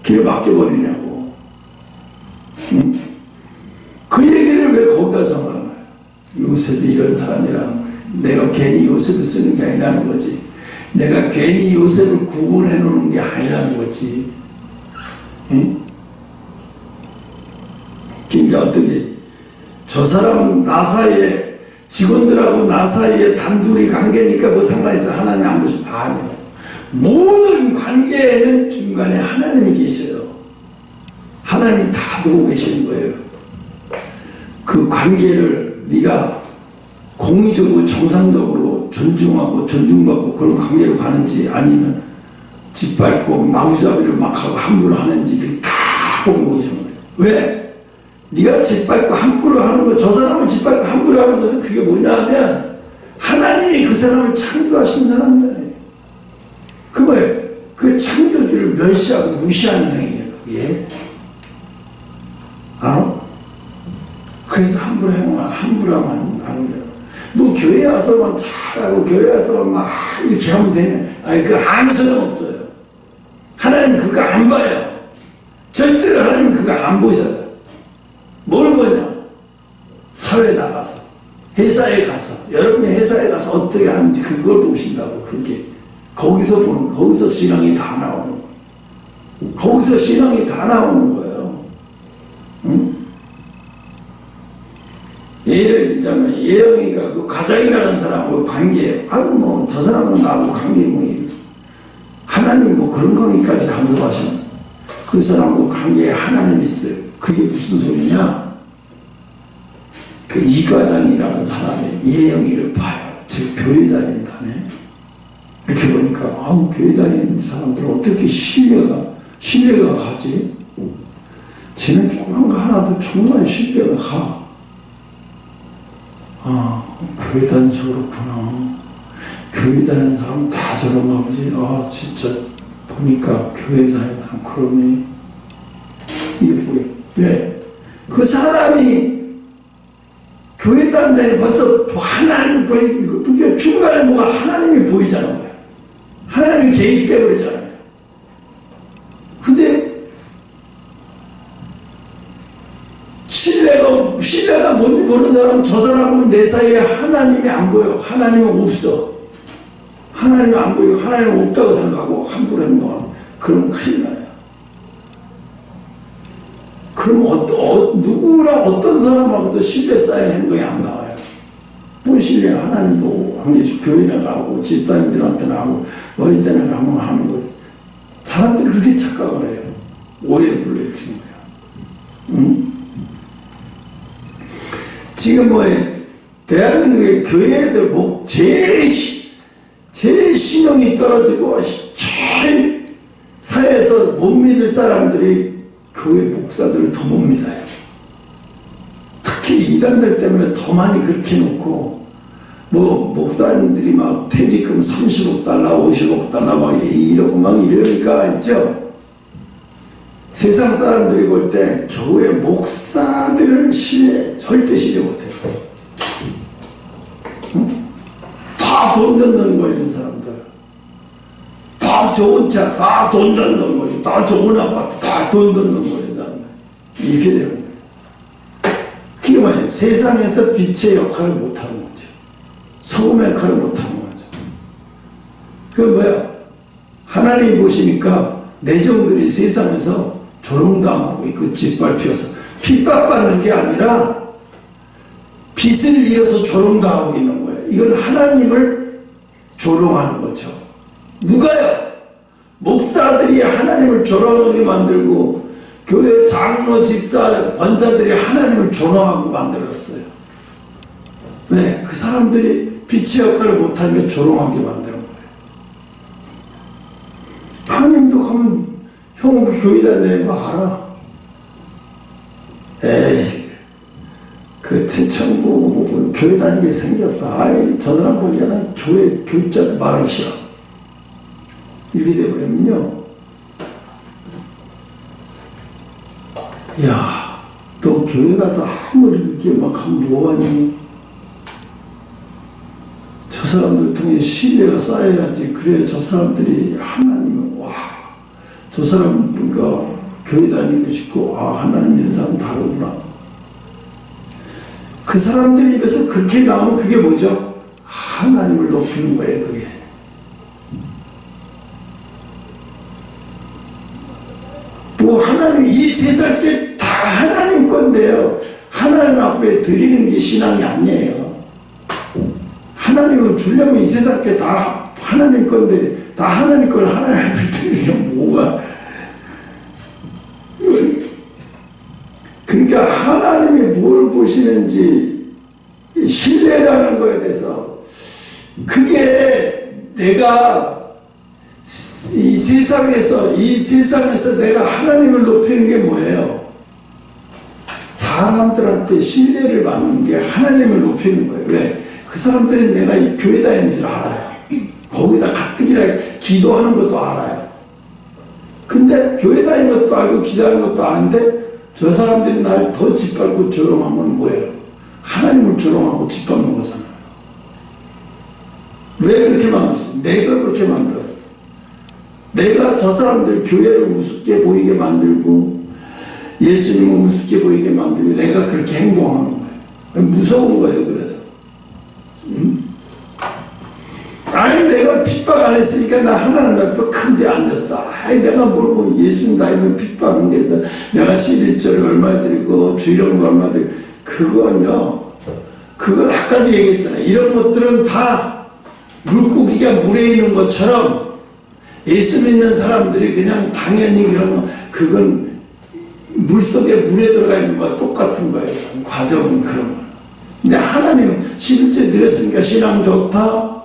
길을 맡겨버리냐고. 응? 그 얘기를 왜 거기다 정하는 거야? 요셉이 이런 사람이라는 거야. 내가 괜히 요셉을 쓰는 게 아니라는 거지. 내가 괜히 요셉을 구분해 놓는 게 아니라는 거지. 응? 그러니까 어떻게 저 사람은 나 사이에, 직원들하고 나 사이에 단둘이 관계니까 뭐 상관이 있어. 하나님 안 보시면 아니에요. 모든 관계에는 중간에 하나님이 계셔요. 하나님이 다 보고 계시는 거예요. 그 관계를 네가 공의적으로 정상적으로 존중하고 존중받고 그런 관계로 가는지, 아니면 짓밟고 마구잡이를 막 하고 함부로 하는지를 다 보고 계시는 거예요. 왜? 네가 짓밟고 함부로 하는 거, 저 사람을 짓밟고 함부로 하는 것은 그게 뭐냐면 하나님이 그 사람을 창조하신 사람이잖아요. 그 뭐예요? 그 창조주를 멸시하고 무시하는 행위예요. 그게. 알아? 그래서 함부로 하면 안 그래요. 뭐 교회 와서만 잘하고 교회 와서만 막 이렇게 하면 되면, 아니 그 아무 소용 없어요. 하나님 그거 안 봐요. 절대로 하나님 그거 안 보셔요. 뭘 보냐? 사회에 나가서, 회사에 가서, 여러분이 회사에 가서 어떻게 하는지 그걸 보신다고. 그게 거기서 보는 거, 거기서 신앙이 다 나오는 거. 거기서 신앙이 다 나오는 거예요. 응? 예를 들자면 예영이가 그 가장이라는 사람하고 관계, 아유 뭐 저 사람은 나하고 관계 뭐 하나님 뭐 그런 관계까지 간섭하시는, 그 사람하고 관계에 하나님이 있어요. 그게 무슨 소리냐? 그 이과장이라는 사람의 예영이를 봐요. 저 교회 다닌다네. 이렇게 보니까 아우 교회 다니는 사람들 어떻게 신뢰가 가지? 쟤는 조그만 거 하나도 정말 신뢰가 가. 아, 교회 다니서 그렇구나. 교회 다니는 사람 다 저런가 보지. 아, 진짜 보니까 교회 다니는 사람 그러네. 이게 뭐야? 왜? 그 사람이 교회 다니는데 벌써 하나님 보이고, 그러니까 중간에 뭐가 하나님이 보이잖아요. 하나님이 개입돼 버리잖아요. 근데 신뢰가 뭔지 모르는 사람은 저 사람은 내 사이에 하나님이 안 보여. 하나님은 없어. 하나님이 안 보이고 하나님은 없다고 생각하고 함부로 행동하고, 그러면 큰일 나요. 그러면 누구나 어떤 사람하고도 신뢰 쌓인 행동이 안 나와요. 뭐 신뢰, 하나님도 한 개씩 교회나 가고 집사님들한테나 하고 어린데나 가면 하는 거지. 사람들이 그렇게 착각을 해요. 오해를 불러일으키는 거예요. 응? 지금 뭐 대한민국의 교회들 뭐 제일 신용이 떨어지고 사회에서 못 믿을 사람들이 교회 목사들을 더 못 믿어요. 특히 이단들 때문에 더 많이 그렇게 놓고, 뭐 목사님들이 막 퇴직금 30억 달러 50억 달러 막 이러고 막 이러니까 있죠. 세상 사람들이 볼 때 교회 목사들을 절대 신뢰 못해요. 응? 다 돈 던던거리는 사람들, 다 좋은 차, 다 돈 던던거리고, 다 좋은 아파트, 다 돈 던던거리는 사람들, 이렇게 되는 거예요. 그게 뭐예요? 세상에서 빛의 역할을 못하는 거죠. 소금의 역할을 못하는 거죠. 그 뭐야? 하나님이 보시니까 내정들이 세상에서 조롱당하고 있고 짓밟혀서 핍박받는 게 아니라 빛을 잃어서 조롱당하고 있는 거예요. 이건 하나님을 조롱하는 거죠. 누가요? 목사들이 하나님을 조롱하게 만들고 교회 장로, 집사, 권사들이 하나님을 조롱하고 만들었어요. 왜? 그 사람들이 빛의 역할을 못하니까 조롱하게 만드는 거예요. 하나님도 가면 형 그 교회 다니는 거 알아? 에이, 그 천천부 교회 다니게 생겼어. 아이, 저 사람 보니까 난 교회 교육자도 말하기 싫어. 이렇게 돼버리면요, 야, 너 교회 가서 아무리 이렇게 막 하면 뭐하니? 저 사람들 통해 신뢰가 쌓여야지. 그래야 저 사람들이 하나님을, 와, 저 사람 그러니까 교회 다니고 싶고, 아, 하나님 믿는 사람 다르구나. 그 사람들 입에서 그렇게 나오면 그게 뭐죠? 하나님을 높이는 거예요, 그게. 뭐 하나님, 이 세상 게 다 하나님 건데요, 하나님 앞에 드리는 게 신앙이 아니에요. 하나님을 주려면 이 세상 게 다 하나님 건데, 다 하나님 걸 하나님 앞에 드리면 뭐가. 그러니까 하나님이 뭘 보시는지, 신뢰라는 거에 대해서, 그게 내가 이 세상에서 내가 하나님을 높이는 게 뭐예요? 사람들한테 신뢰를 받는 게 하나님을 높이는 거예요. 왜? 그 사람들은 내가 이 교회 다니는 줄 알아요. 거기다 가뜩이나 기도하는 것도 알아요. 근데 교회 다니는 것도 알고 기도하는 것도 아는데 저 사람들이 날 더 짓밟고 조롱하면 뭐예요? 하나님을 조롱하고 짓밟는 거잖아요. 왜 그렇게 만들었어? 내가 그렇게 만들었어. 내가 저 사람들 교회를 우습게 보이게 만들고 예수님을 우습게 보이게 만들고 내가 그렇게 행동하는 거예요. 무서운 거예요. 그래서 아니 내가 핍박 안 했으니까 나 하나님 앞에 큰 데 앉았어. 아니 내가 뭘 뭐 예수님 닮으면 핍박한 게 내가 11절을 얼마 드리고 주일은 얼마 드리고 그건 아까도 얘기했잖아요. 이런 것들은 다 물고기가 물에 있는 것처럼 예수 믿는 사람들이 그냥 당연히 그런 거, 그건 물속에 물에 들어가 있는 거와 똑같은 거예요. 과정은 그런 거. 근데 하나님은 11절 드렸으니까 신앙 좋다?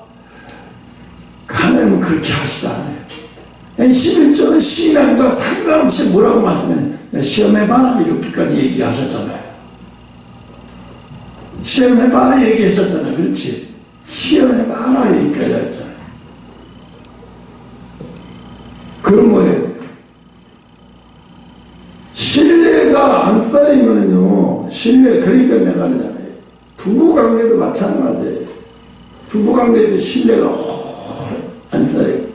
하나님은 그렇게 하시잖아요. 11절은 신앙과 상관없이 뭐라고 말씀해요? 시험해봐 이렇게까지 얘기하셨잖아요. 시험해봐 얘기하셨잖아요. 그렇지? 시험해봐라 얘기까지 했잖아요. 그럼 뭐예요? 신뢰가 안 쌓이면요, 그러니까 내가 그러잖아요. 부부관계도 마찬가지예요. 부부관계도 신뢰가 안 쌓여요.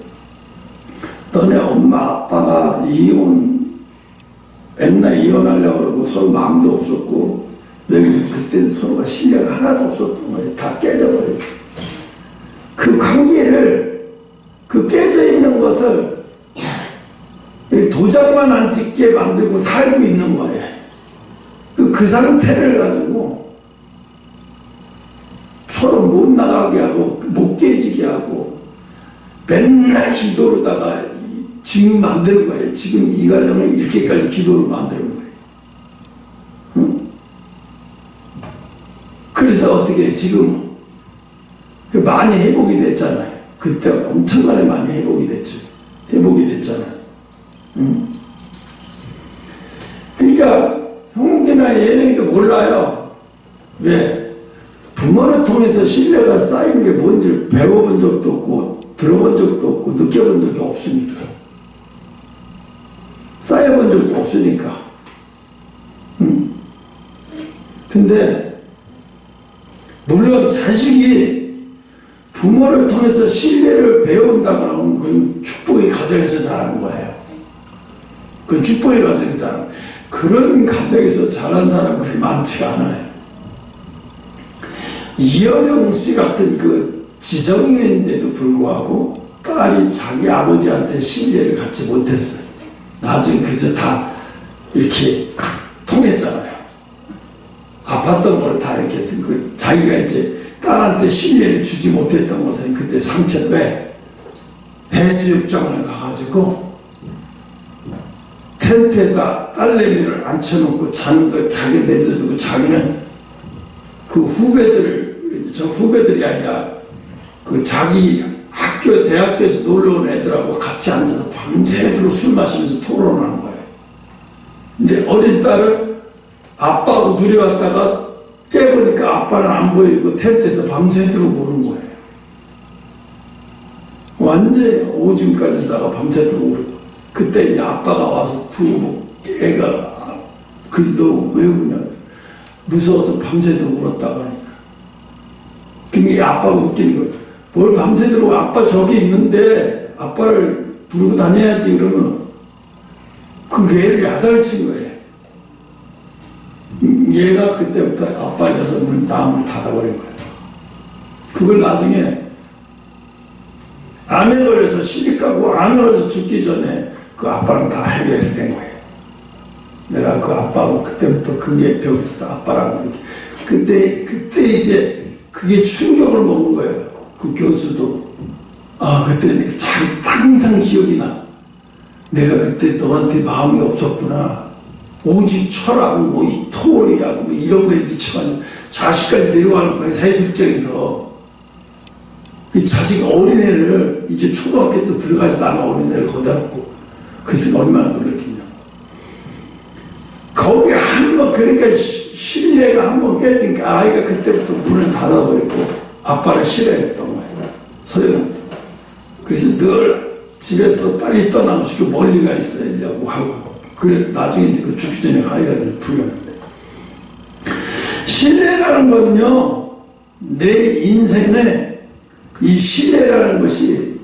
너네 엄마 아빠가 맨날 이혼하려고 그러고 서로 마음도 없었고, 그때는 서로가 신뢰가 하나도 없었던 거예요. 다 깨져버려요. 그 관계를, 그 깨져 있는 것을 도장만 안 찍게 만들고 살고 있는 거예요. 그 상태를 가지고 서로 못 나가게 하고 못 깨지게 하고 맨날 기도로다가 지금 만드는 거예요. 지금 이 과정을 이렇게까지 기도로 만드는 거예요. 응? 그래서 어떻게 지금 많이 회복이 됐잖아요. 그때 엄청나게 많이 회복이 됐죠. 해보게 됐잖아요. 응? 그러니까 형제나 예능이도 몰라요. 왜? 부모를 통해서 신뢰가 쌓인 게 뭔지를 배워본 적도 없고 들어본 적도 없고 느껴본 적이 없으니까, 쌓여본 적도 없으니까. 응? 근데 물론 자식이 부모를 통해서 신뢰를 배운다고 하면 그건 축복의 가정에서 자란 거예요. 그건 축복의 가정에서 자란 거예요. 그런 가정에서 자란 사람은 그리 많지가 않아요. 이현영 씨 같은 그 지성인인데도 불구하고 딸이 자기 아버지한테 신뢰를 갖지 못했어요. 나중에 그저 다 이렇게 통했잖아요. 아팠던 걸 다 이렇게 그 자기가 이제 딸한테 신뢰를 주지 못했던 것은 그때 상처에 해수욕장을 가가지고 텐트에다 딸내미를 앉혀놓고 자는 걸 자기 내려주고 자기는 그 후배들을, 저 후배들이 아니라 그 자기 학교 대학교에서 놀러 온 애들하고 같이 앉아서 밤새도록 술 마시면서 토론하는 거예요. 근데 어린 딸을 아빠하고 둘이 왔다가 깨보니까 아빠는 안 보이고 텐트에서 밤새도록 우는 거예요. 완전히 오줌까지 싸가 밤새도록 우르고, 그때 이제 아빠가 와서 구르고 애가 그래서 너 왜 우냐, 무서워서 밤새도록 울었다고 하니까. 그게 아빠가 웃기는 거예요. 뭘 밤새도록, 아빠 저기 있는데 아빠를 부르고 다녀야지. 그러면 그 애를 야단친 거예요. 얘가 그때부터 아빠에 대해서 마음을 닫아버린 거예요. 그걸 나중에 암에 걸려서 시집가고 암에 걸려서 죽기 전에 그 아빠랑 다 해결이 된 거예요. 내가 그 아빠하고 그때부터 그게 벽 있어서 아빠랑 이렇게. 그때 이제 그게 충격을 먹은 거예요. 그 교수도. 아, 그때 자기 항상 기억이 나. 내가 그때 너한테 마음이 없었구나. 오직 철하고 뭐 이 토의하고 뭐 이런 거에 미쳐가지고 자식까지 내려가는 거예요. 해수욕장에서. 그 자식 어린애를 이제 초등학교 때 들어가지도 않은 어린애를 거다 놓고 그래서 얼마나 놀랐겠냐. 거기 한번, 그러니까 신뢰가 한번 깨지니까 아이가 그때부터 문을 닫아버리고 아빠를 싫어했던 거예요. 소연한테. 그래서 늘 집에서 빨리 떠나고 싶고 멀리 가 있으려고 하고. 그래 나중에 이제 그 죽기 전에 아이가 풀렸는데, 신뢰라는 건요, 내 인생에 이 신뢰라는 것이,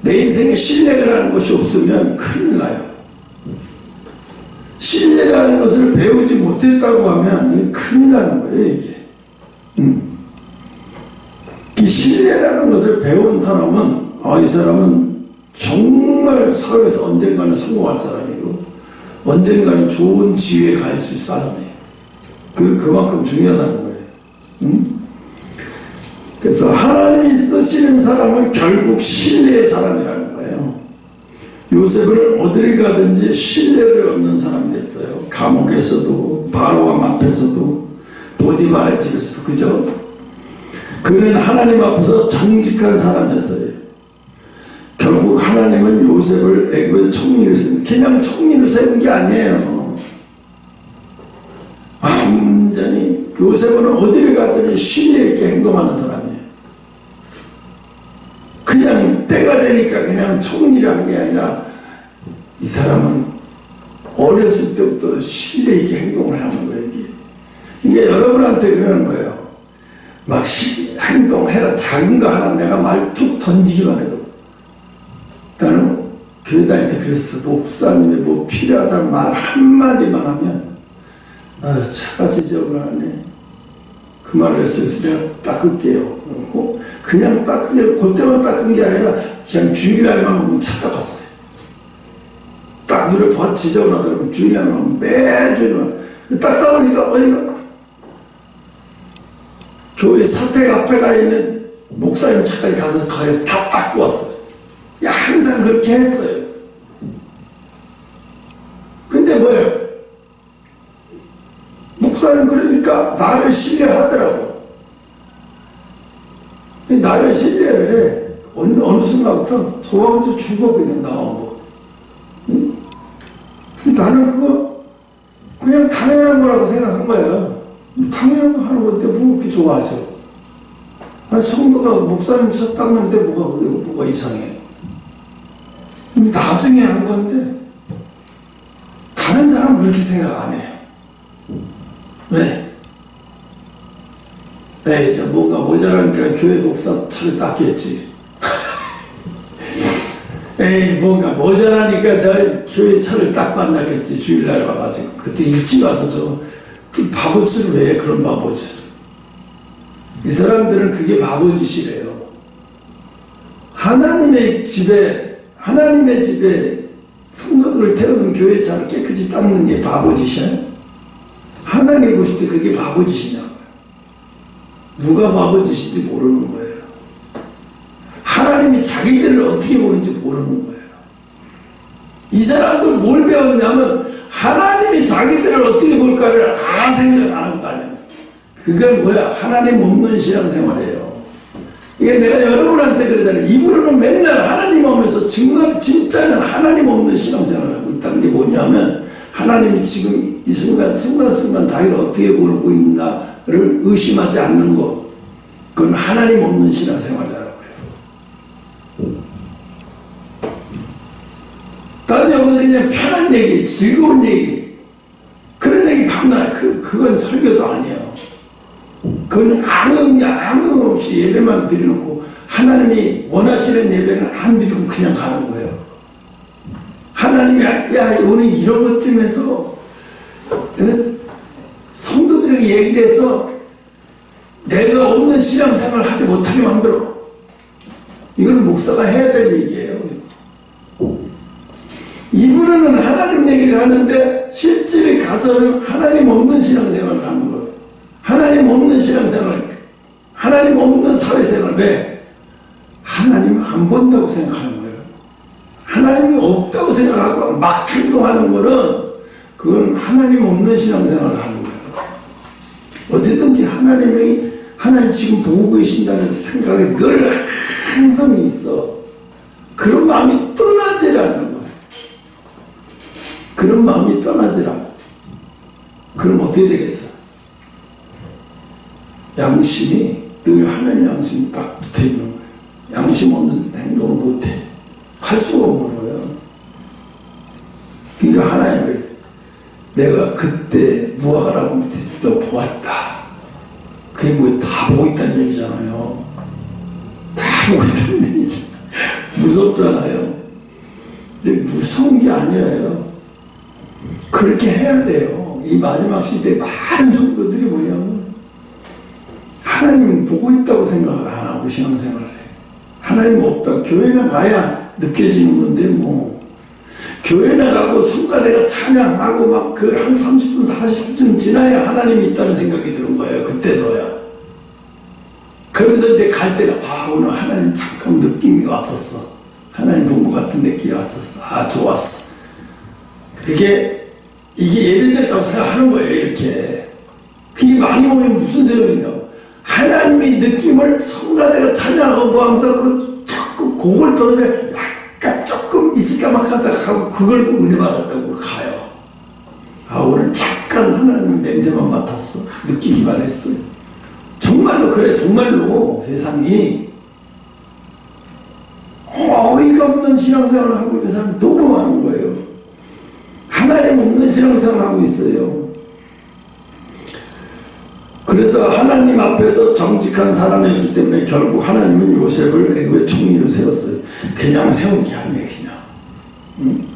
내 인생에 신뢰라는 것이 없으면 큰일 나요. 신뢰라는 것을 배우지 못했다고 하면 이게 큰일 나는 거예요, 이게. 이 신뢰라는 것을 배운 사람은, 이 사람은 정말 사회에서 언젠가는 성공할 사람이고 언젠가는 좋은 지위에 갈 수 있을 사람이에요. 그만큼 중요하다는 거예요. 그래서 하나님이 쓰시는 사람은 결국 신뢰의 사람이라는 거예요. 요셉은 어디를 가든지 신뢰를 얻는 사람이 됐어요. 감옥에서도, 바로왕 앞에서도, 보디발의 집에서도. 그죠? 그는 하나님 앞에서 정직한 사람이었어요. 결국 하나님은 요셉을 애굽의 총리로 세운, 그냥 총리로 세운 게 아니에요. 완전히 요셉은 어디를 가더니 신뢰 있게 행동하는 사람이에요. 그냥 때가 되니까 그냥 총리를 한 게 아니라 이 사람은 어렸을 때부터 신뢰 있게 행동을 하는 거예요. 이게 여러분한테 그러는 거예요. 막 행동해라, 작은 거 하나 내가 말 툭 던지기만 해도. 나는 교회 다닐 때 그랬어. 목사님이 뭐 필요하다는 말 한마디만 하면 차가 지저분하네. 그 말을 했어요. 내가 닦을게요. 그냥 닦게, 그때만 닦은 게 아니라 그냥 주일날만 오면 차 닦았어요. 딱 눈을 봐 지저분하더라고. 주일날만 오면 매주일만 닦다 보니까 이거 교회 사택 앞에 가 있는 목사님 차까지 가서 다 닦고 왔어요. 항상 그렇게 했어요. 근데 뭐예요? 목사님 그러니까 나를 신뢰하더라고. 나를 신뢰를 해. 어느 순간부터 좋아가지고 죽어, 그냥 나오고. 응? 근데 나는 그거 그냥 당연한 거라고 생각한 거예요. 당연한 거 하는 건데 뭐 그렇게 좋아하셔. 아니, 성도가 목사님 쳐 닦는데 뭐가 이상해. 근데 나중에 한 건데, 다른 사람은 그렇게 생각 안 해요. 왜? 에이, 저 뭔가 모자라니까 교회 목사 차를 닦겠지. 에이, 뭔가 모자라니까 저 교회 차를 딱 만났겠지. 주일날 와가지고. 그때 일찍 와서 그 바보짓을 왜 해, 그런 바보짓. 이 사람들은 그게 바보짓이래요. 하나님의 집에 성도들을 태우는 교회 차를 깨끗이 닦는 게 바보짓이야? 하나님 보실 때 그게 바보짓이냐고요. 누가 바보짓인지 모르는 거예요. 하나님이 자기들을 어떻게 보는지 모르는 거예요. 이 사람들 뭘 배웠냐면 하나님이 자기들을 어떻게 볼까를 생각 안 하고 다녀요. 그건 뭐야? 하나님 없는 신앙생활이에요. 이게 내가 여러분한테 그러잖아요. 입으로는 맨날 하나님 하면서 진짜는 하나님 없는 신앙생활을 하고 있다는 게 뭐냐면, 하나님이 지금 이 순간 자기를 어떻게 보고 있나를 의심하지 않는 것, 그건 하나님 없는 신앙생활이라고 해요. 나는 여기서 그냥 편한 얘기, 즐거운 얘기, 그런 얘기 밤낮, 그건 설교도 아니에요. 그건 아무 없이 예배만 드려놓고, 하나님이 원하시는 예배는 안 드리고 그냥 가는 거예요. 하나님이 야 오늘 이런 것쯤 해서 성도들에게 얘기를 해서 내가 없는 신앙생활을 하지 못하게 만들어. 이건 목사가 해야 될 얘기예요. 입으로는 하나님 얘기를 하는데 실질에 가서는 하나님 없는 신앙생활을 하는 거예요. 하나님 없는 신앙생활, 하나님 없는 사회생활. 왜? 하나님은 안 본다고 생각하는 거예요. 하나님이 없다고 생각하고 막 행동하는 거는, 그건 하나님 없는 신앙생활을 하는 거예요. 어디든지 하나님 지금 보고 계신다는 생각에 늘 항상 있어. 그런 마음이 떠나지라는 거예요. 그런 마음이 떠나지라. 그럼 어떻게 되겠어? 양심이 늘 하나님 양심이 딱 붙어 있는 거예요. 양심 없는 행동을 못해. 할 수가 없는 거예요. 그러니까 하나님을 내가 그때 무화과나무 밑에서 너 보았다. 그게 뭐 다 보고 있다는 얘기잖아요. 다 보고 있다는 얘기잖아요. 무섭잖아요. 근데 무서운 게 아니라요. 그렇게 해야 돼요. 이 마지막 시대에 많은 성도들이 뭐냐면 하나님 보고 있다고 생각을 안 하고 신앙생활을 해요. 하나님 없다. 교회나 가야 느껴지는 건데 뭐. 교회 나가고 성가대가 찬양하고 막 그 한 30분 40분쯤 지나야 하나님이 있다는 생각이 드는 거예요. 그때서야. 그러면서 이제 갈 때는 오늘 하나님 잠깐 느낌이 왔었어. 하나님 본 것 같은 느낌이 왔었어. 좋았어. 이게 예배됐다고 생각하는 거예요. 이렇게. 그게 많이 모이면 무슨 소용이냐고. 하나님의 느낌을 성가대가 찬양하고 뭐 하면서 자꾸 곡을 떨어져 약간 조금 있을까 말까 하고 그걸 은혜 받았다고 가요. 오늘 잠깐 하나님 냄새만 맡았어. 느끼기만 했어요. 정말로 그래. 정말로 세상이 어이가 없는 신앙생활을 하고 있는 사람이 너무 많은 거예요. 하나님 없는 신앙생활을 하고 있어요. 그래서 하나님 앞에서 정직한 사람이었기 때문에 결국 하나님은 요셉을 애굽의 총리로 세웠어요. 그냥 세운 게 아니에요. 그냥. 응?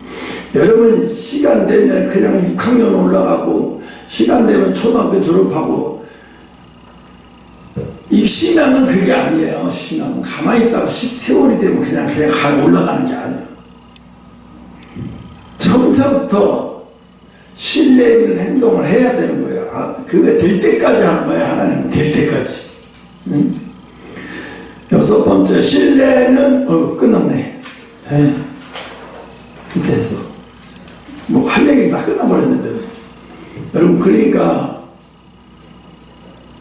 여러분 시간 되면 그냥 6학년 올라가고 시간 되면 초등학교 졸업하고, 이 신앙은 그게 아니에요. 신앙은 가만히 있다가 세월이 되면 그냥 올라가는 게 아니에요. 처음부터 신뢰 있는 행동을 해야 되는 거예요. 그게 될 때까지 하는 거예요. 하나님은 될 때까지. 응? 6번째, 신뢰는 끝났네. 됐어. 뭐 할 얘기 다 끝나버렸는데. 여러분, 그러니까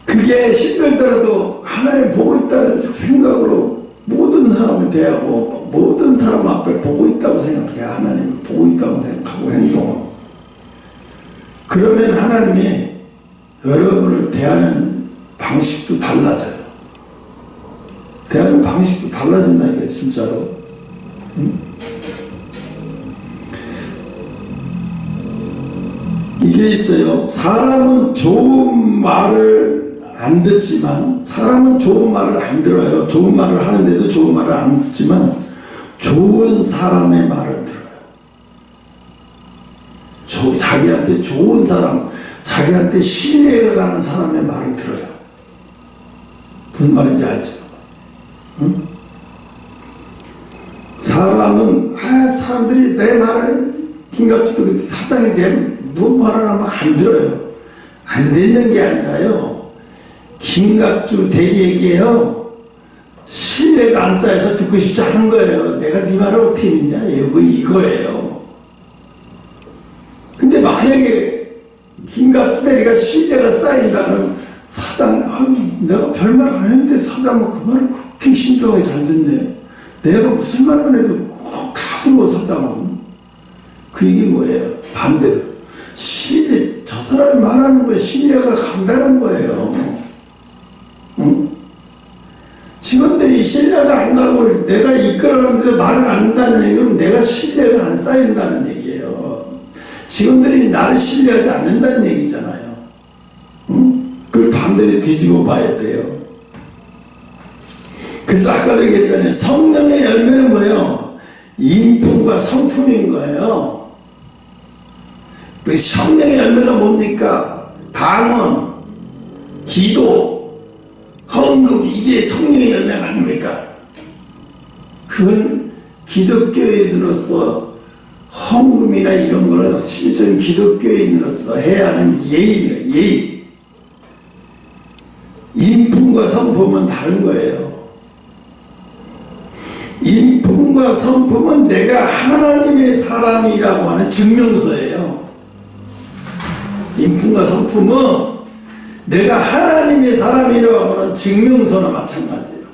그게 힘들더라도 하나님 보고 있다는 생각으로 모든 모든 사람을 대하고 모든 사람 앞에 보고 있다고 생각해. 하나님을 보고 있다고 생각하고 행동하고. 그러면 하나님이 여러분을 대하는 방식도 달라져요. 대하는 방식도 달라진다 이게 진짜로. 응? 이게 있어요. 사람은 좋은 말을 안 듣지만, 사람은 좋은 말을 안 들어요. 좋은 말을 하는데도 좋은 말을 안 듣지만 좋은 사람의 말은 들어요. 자기한테 좋은 사람, 자기한테 신뢰가 가는 사람의 말을 들어요. 무슨 말인지 알죠? 응? 사람은 사람들이 내 말을, 김갑주도 사장이 내 누구 말을 하면 안 들어요. 안 듣는 게 아니라요, 김갑주 대리에게요 신뢰가 안 쌓여서 듣고 싶지 않은 거예요. 내가 네 말을 어떻게 믿냐 이거예요. 근데 만약에 김갑주 대리가 신뢰가 쌓인다 그러면 사장, 내가 별말 안 했는데 사장은 그 말을 그렇게 신중하게 잘 듣네. 내가 무슨 말을 해도 꼭 다 들어. 사장은 그 얘기 뭐예요? 반대로 신뢰, 저 사람이 말하는 거에 신뢰가 간다는 거예요. 응? 직원들이 신뢰가 안 가고 내가 이끌어가는데 말을 안 한다는 얘기는 내가 신뢰가 안 쌓인다는 얘기예요. 직원들이 나를 신뢰하지 않는다는 얘기잖아요. 응? 그걸 반대로 뒤집어 봐야 돼요. 그래서 아까도 얘기했잖아요. 성령의 열매는 뭐예요? 인품과 성품인 거예요. 성령의 열매가 뭡니까? 방언, 기도, 헌금, 이게 성령의 열매가 아닙니까? 그건 기독교인으로서 헌금이나 이런 거는 실전 기독교인으로서 해야 하는 예의예요. 예의. 인품과 성품은 다른 거예요. 인품과 성품은 내가 하나님의 사람이라고 하는 증명서예요. 인품과 성품은 내가 하나님의 사람이라고 하는 증명서나 마찬가지예요.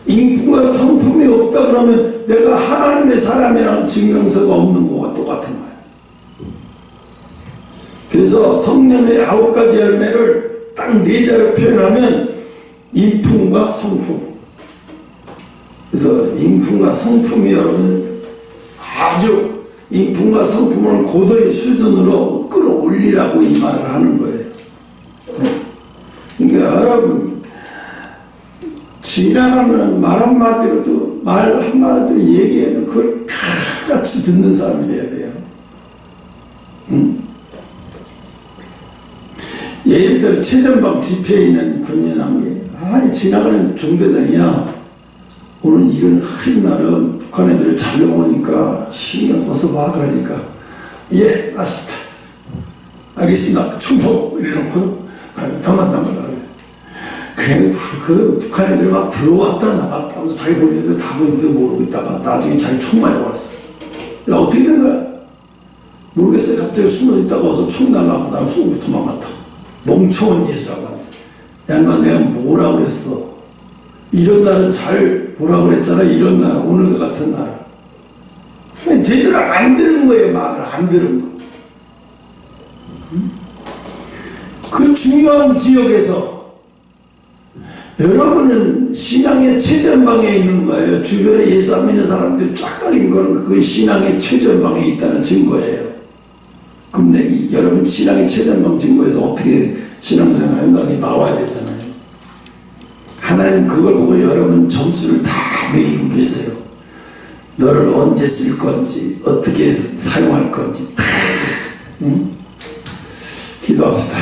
인품과 성품이 없다 그러면 내가 하나님의 사람이라는 증명서가 없는 거와 똑같은 거예요. 그래서 성령의 9가지 열매를 딱 4자로 표현하면 인품과 성품. 그래서 인품과 성품이 여러분 아주 인품과 성품을 고도의 수준으로 끌어올리라고 이 말을 하는 거예요. 그러니까 여러분 지나가는 말 한마디로도 말 한마디로 얘기해도 그걸 칼같이 듣는 사람이 돼야 돼요. 응? 예를 들어 최전방 집회에 있는 군인 한 게 지나가는 중대장이야. 오늘 이런 흐린 날은 북한 애들을 잡려오니까 신경 써서 봐. 그러니까 예 알았습니다. 알겠습니다. 충성 이래놓고 담만 그 북한 애들이 막 들어왔다 나갔다 하면서 자기 본인들 다 모르고 있다가 나중에 자기 총 맞고 왔어. 야 어떻게 된 거야? 모르겠어요. 갑자기 숨어서 있다가 와서 총 날라고 나를 쏘고 도망갔다. 멍청한 짓을 하고 한다. 야 인마 내가 뭐라고 그랬어. 이런 날은 잘 보라고 그랬잖아. 이런 날, 오늘과 같은 날. 제대로 안 들은 거예요. 말을 안 들은 거. 그 중요한 지역에서 여러분은 신앙의 최전방에 있는 거예요. 주변에 예수 안 믿는 사람들이 쫙 깔린 거는 그 신앙의 최전방에 있다는 증거예요. 그럼 여러분 신앙의 최전방 증거에서 어떻게 신앙생활 한다는 게 나와야 되잖아요. 하나님 그걸 보고 여러분 점수를 다 매기고 계세요. 너를 언제 쓸 건지 어떻게 사용할 건지 다. 응? 기도합시다.